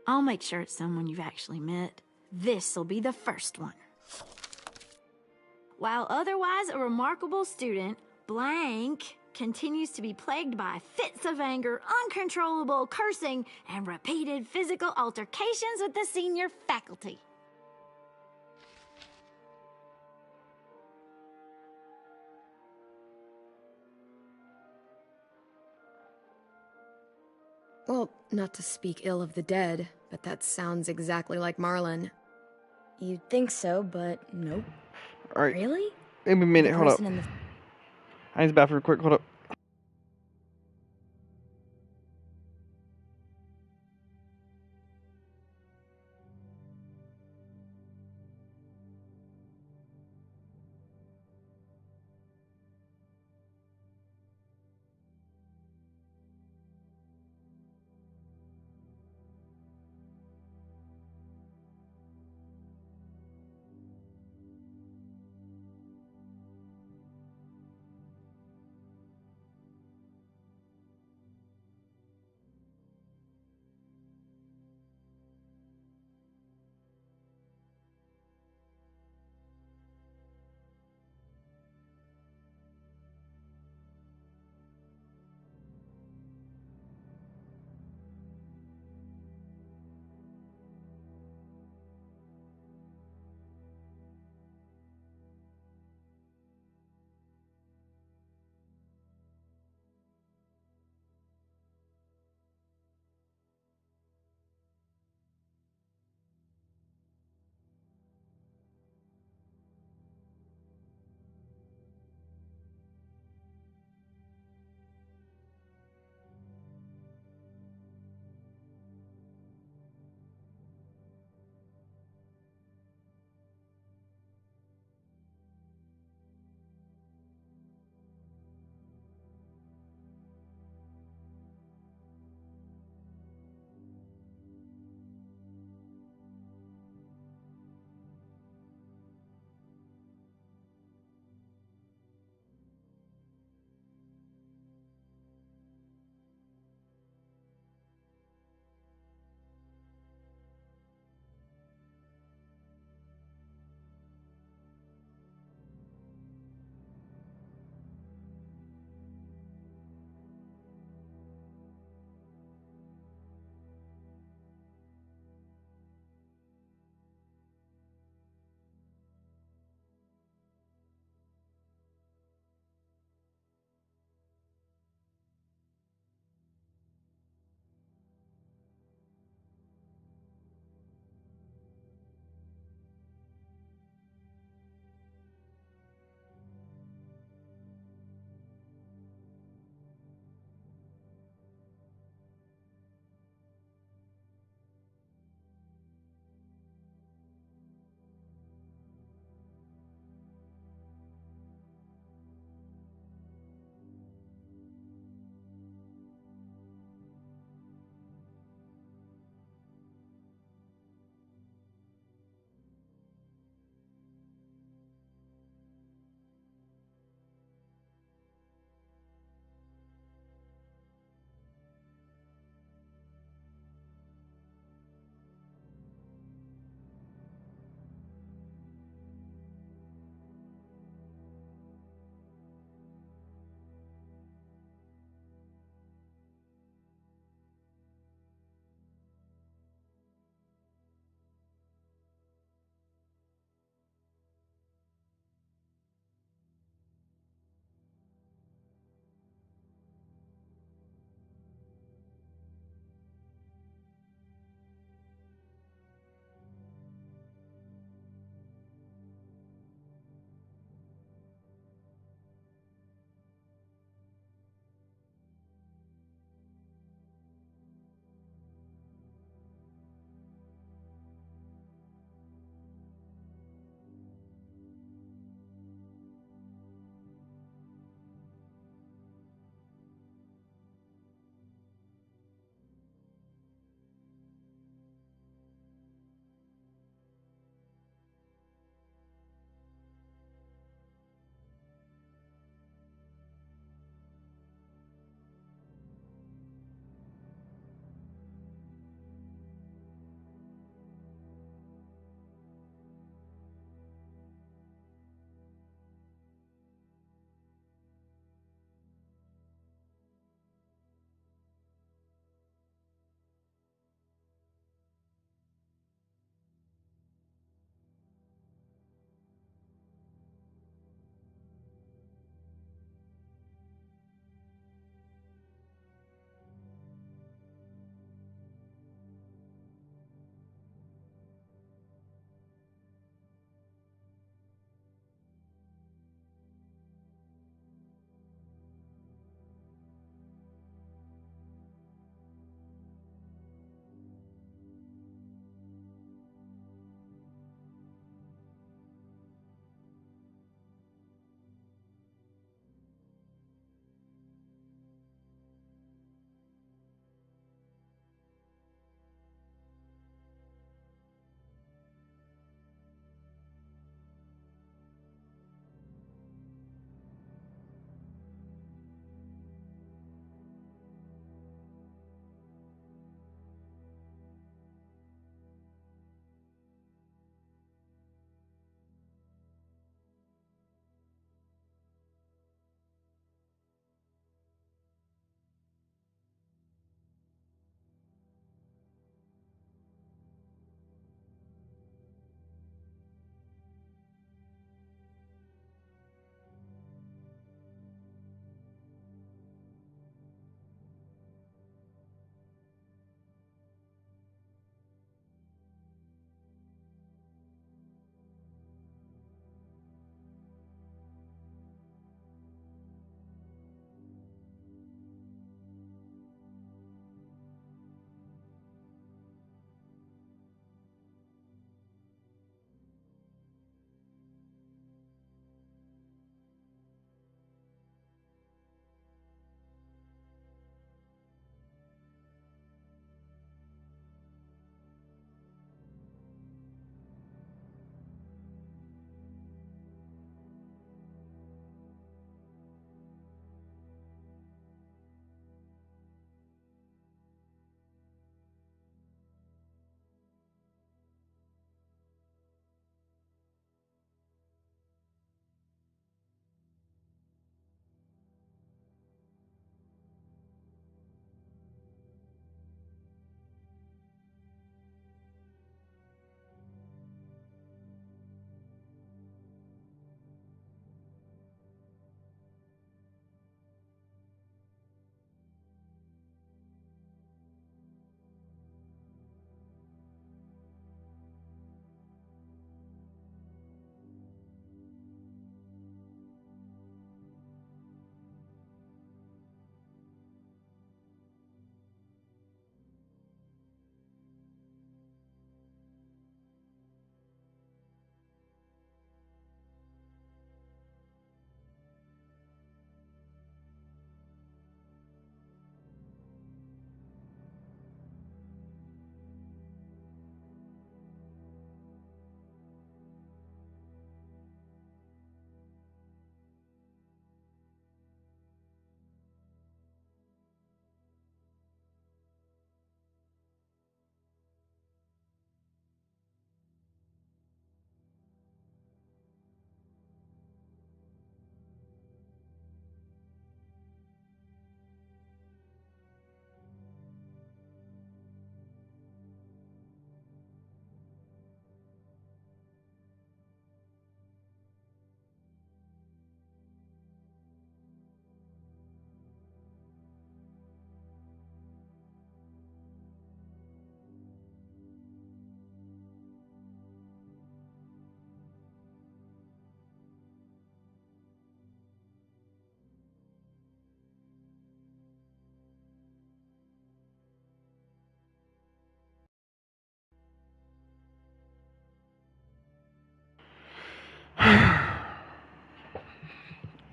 I'll make sure it's someone you've actually met. This'll be the first one. While otherwise a remarkable student, blank continues to be plagued by fits of anger, uncontrollable cursing, and repeated physical altercations with the senior faculty. Well, not to speak ill of the dead, but that sounds exactly like Marlon. You'd think so, but nope. Alright. Really? Give me a minute, The hold up. person in the- I need the bathroom quick, hold up.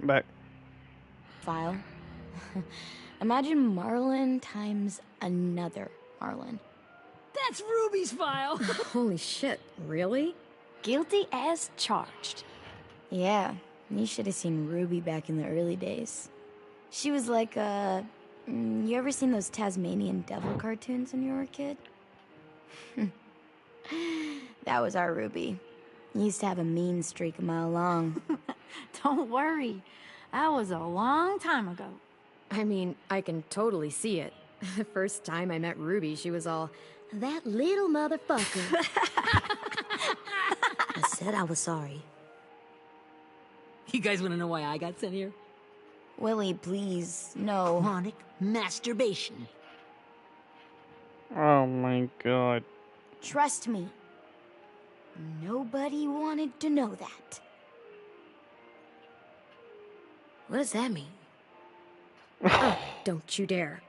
I'm back. File. Imagine Marlin times another Marlin. That's Ruby's file. Holy shit, really? Guilty as charged. Yeah, you should have seen Ruby back in the early days. She was like you ever seen those Tasmanian devil cartoons when you were a kid? That was our Ruby. He used to have a mean streak a mile long. Don't worry. That was a long time ago. I mean, I can totally see it. The first time I met Ruby, she was all, that little motherfucker. I said I was sorry. You guys want to know why I got sent here? Willie, please, no. Chronic masturbation. Oh my god. Trust me. Nobody wanted to know that. What does that mean? Oh, don't you dare.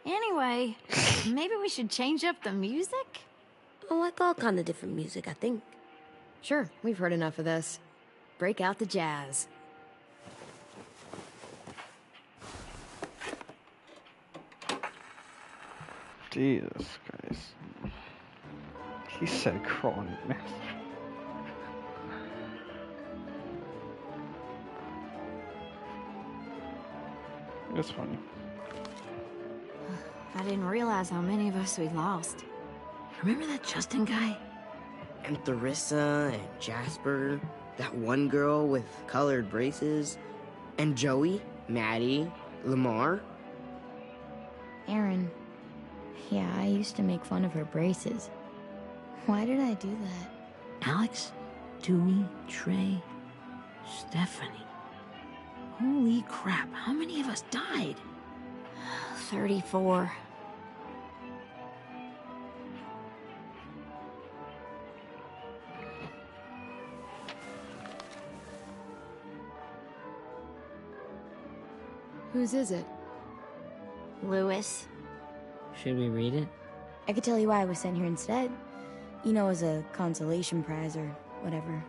Anyway, maybe we should change up the music? I like all kind of different music, I think. Sure, we've heard enough of this. Break out the jazz. Jesus Christ. He said chronic mess. That's funny. I didn't realize how many of us we lost. Remember that Justin guy? And Theresa and Jasper, that one girl with colored braces, and Joey, Maddie, Lamar. Aaron. Yeah, I used to make fun of her braces. Why did I do that? Alex, Dewey, Trey, Stephanie. Holy crap, how many of us died? 34. Whose is it? Lewis. Should we read it? I could tell you why I was sent here instead. You know, as a consolation prize or whatever.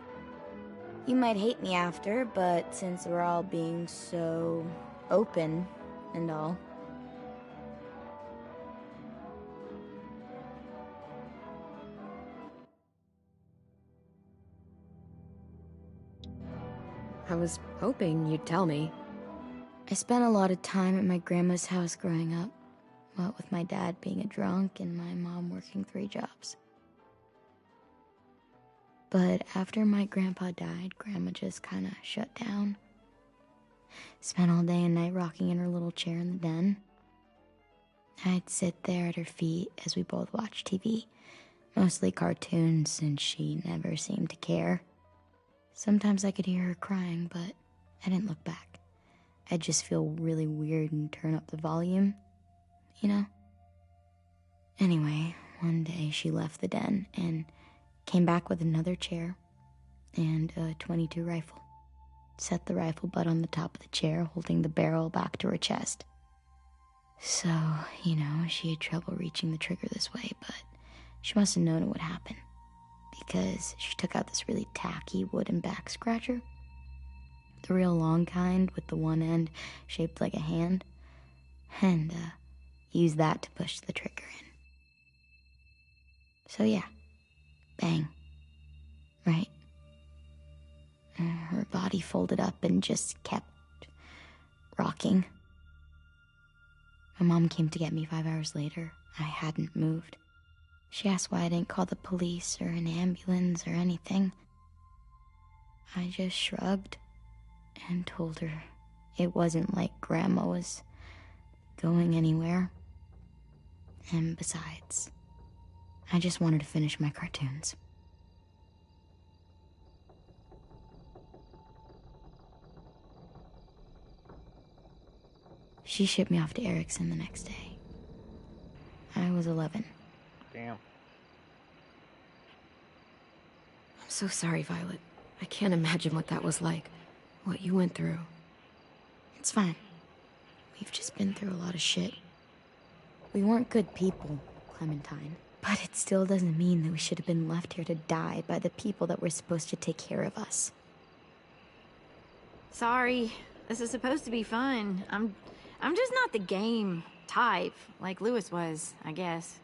You might hate me after, but since we're all being so open and all. I was hoping you'd tell me. I spent a lot of time at my grandma's house growing up. What with my dad being a drunk and my mom working 3 jobs. But after my grandpa died, Grandma just kind of shut down. Spent all day and night rocking in her little chair in the den. I'd sit there at her feet as we both watched TV. Mostly cartoons, since she never seemed to care. Sometimes I could hear her crying, but I didn't look back. I'd just feel really weird and turn up the volume, you know? Anyway, one day she left the den and came back with another chair and a .22 rifle. Set the rifle butt on the top of the chair, holding the barrel back to her chest. So, you know, she had trouble reaching the trigger this way, but she must have known it would happen. Because she took out this really tacky wooden back scratcher. The real long kind with the one end shaped like a hand. And, used that to push the trigger in. So yeah, bang. Right? Her body folded up and just kept rocking. My mom came to get me 5 hours later. I hadn't moved. She asked why I didn't call the police or an ambulance or anything. I just shrugged and told her it wasn't like Grandma was going anywhere. And besides, I just wanted to finish my cartoons. She shipped me off to Erickson the next day. I was 11. Damn. I'm so sorry, Violet. I can't imagine what that was like. What you went through. It's fine. We've just been through a lot of shit. We weren't good people, Clementine, But it still doesn't mean that we should have been left here to die by the people that were supposed to take care of us. Sorry, this is supposed to be fun. I'm just not the game type, like Lewis was, I guess.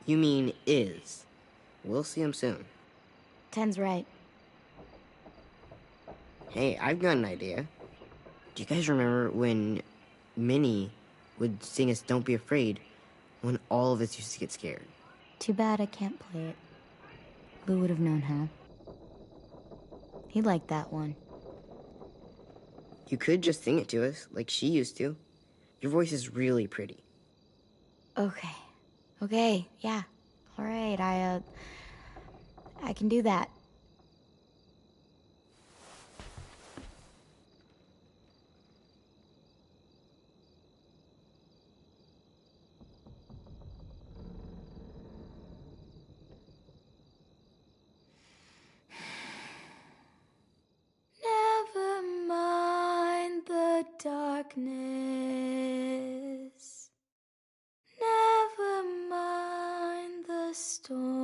You mean is. We'll see him soon. Ten's right. Hey, I've got an idea. Do you guys remember when Minnie would sing us Don't Be Afraid when all of us used to get scared? Too bad I can't play it. Lou would have known how. He liked that one. You could just sing it to us, like she used to. Your voice is really pretty. Okay. Okay, yeah. All right, I can do that. Never mind the darkness. Never mind the storm.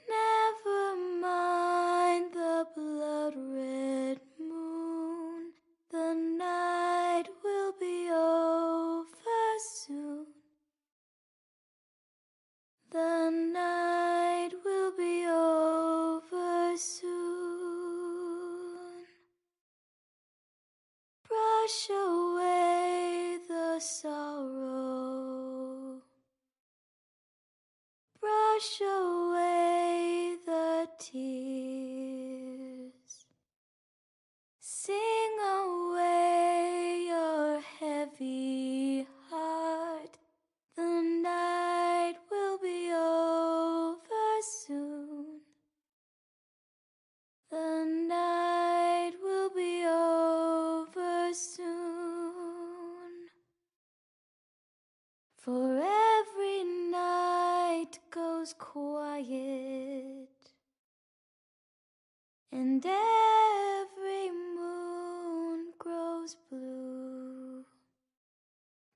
Never mind the blood-red moon. The night will be over soon. The night will be over soon. Brush away the sorrow. Brush away the tears. Sing away your heavy heart. The night will be over soon. The night will be over soon. For every night goes quiet, and every moon grows blue.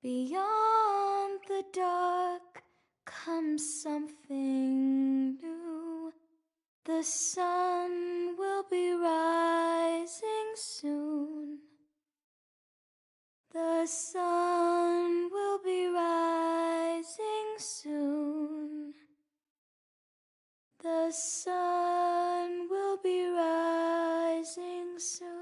Beyond the dark comes something new. The sun will be rising soon. The sun will be rising soon. The sun will be rising soon.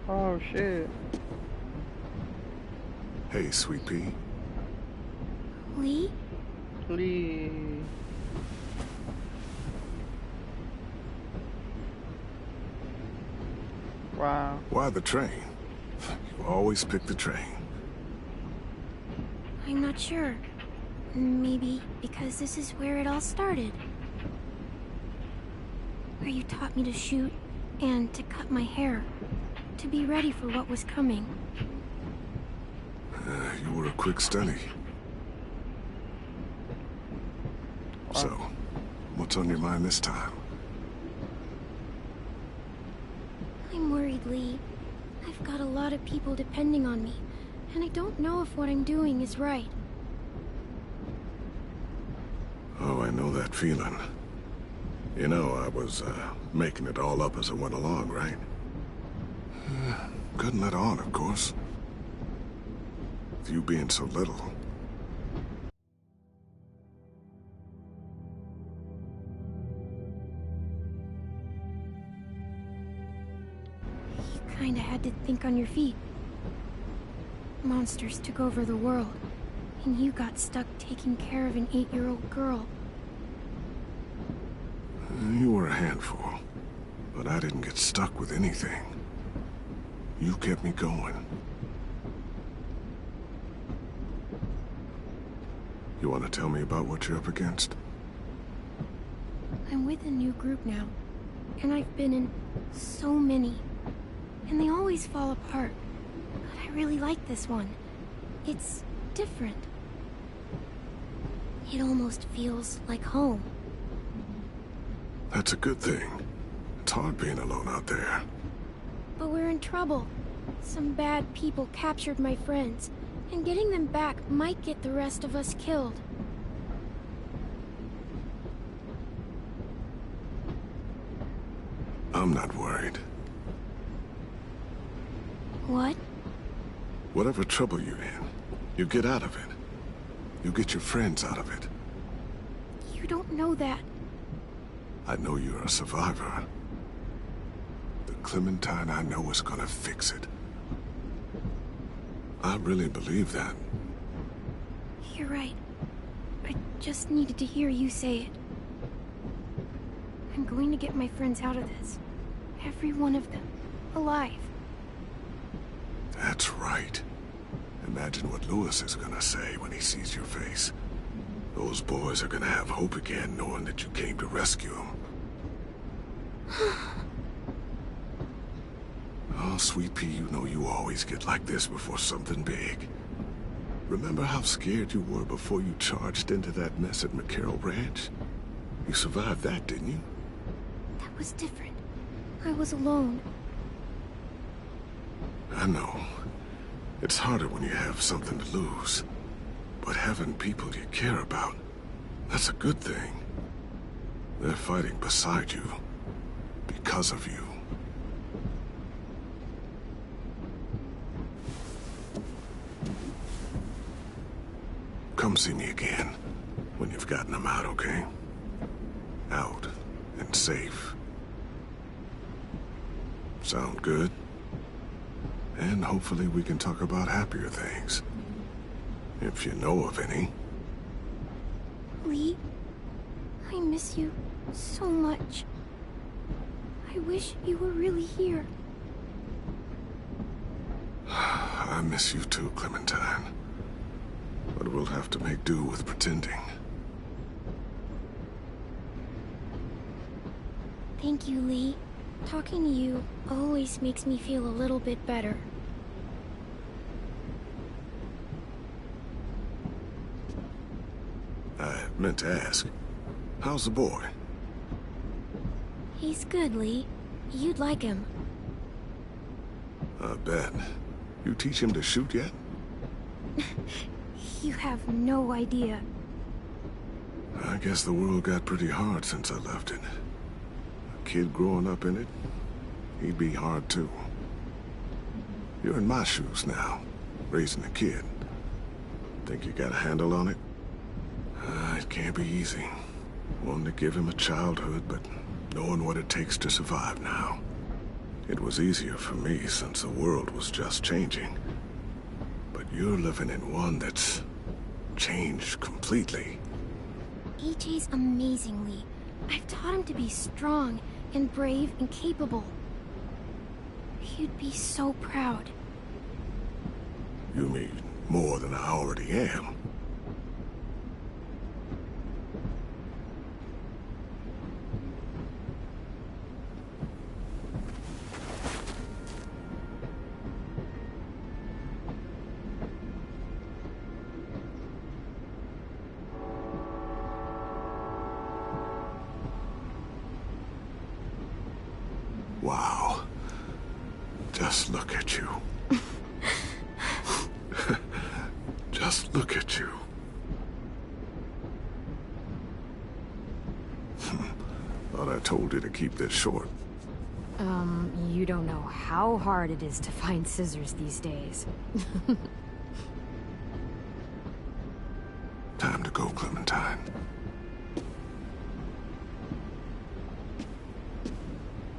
Oh shit. Hey, Sweet Pea. Lee? Lee. Wow. Why the train? You always pick the train. I'm not sure. Maybe because this is where it all started. Where you taught me to shoot and to cut my hair. To be ready for what was coming. You were a quick study. So, what's on your mind this time? I'm worried, Lee. I've got a lot of people depending on me, and I don't know if what I'm doing is right. Oh, I know that feeling. You know, I was, making it all up as I went along, right? Couldn't let on, of course. With you being so little. You kinda had to think on your feet. monsters took over the world, and you got stuck taking care of an 8-year-old girl. You were a handful, but I didn't get stuck with anything. You kept me going. You want to tell me about what you're up against? I'm with a new group now, and I've been in so many, and they always fall apart. But I really like this one. It's different. It almost feels like home. That's a good thing. It's hard being alone out there. But we're in trouble. Some bad people captured my friends, and getting them back might get the rest of us killed. I'm not worried. What? Whatever trouble you're in, you get out of it. You get your friends out of it. You don't know that. I know you're a survivor. The Clementine I know is gonna fix it. I really believe that. You're right. I just needed to hear you say it. I'm going to get my friends out of this. Every one of them. Alive. That's right. Imagine what Lewis is gonna say when he sees your face. Those boys are gonna have hope again, knowing that you came to rescue them. Oh, Sweet Pea, you know you always get like this before something big. Remember how scared you were before you charged into that mess at McCarroll Ranch? You survived that, didn't you? That was different. I was alone. I know. It's harder when you have something to lose. But having people you care about, that's a good thing. They're fighting beside you. Because of you. Come see me again when you've gotten them out, okay? Out and safe. Sound good? And hopefully we can talk about happier things. If you know of any. Lee, I miss you so much. I wish you were really here. I miss you too, Clementine. But we'll have to make do with pretending. Thank you, Lee. Talking to you always makes me feel a little bit better. I meant to ask, how's the boy? He's good, Lee. You'd like him. I bet. You teach him to shoot yet? You have no idea. I guess the world got pretty hard since I left it. A kid growing up in it, he'd be hard too. You're in my shoes now, raising a kid. Think you got a handle on it? It can't be easy. Wanting to give him a childhood, but knowing what it takes to survive now. It was easier for me since the world was just changing. But you're living in one that's changed completely. AJ's amazing, Lee. I've taught him to be strong and brave and capable. He'd be so proud. You mean more than I already am? Wow. Just look at you. Just look at you. Thought I told you to keep this short. You don't know how hard it is to find scissors these days. Time to go, Clementine.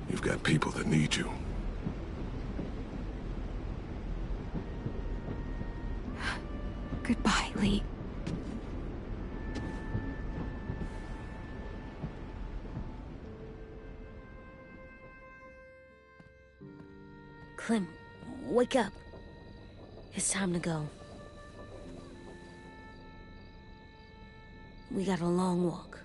You've got people that need you. Goodbye, Lee. Clem, wake up. It's time to go. We got a long walk.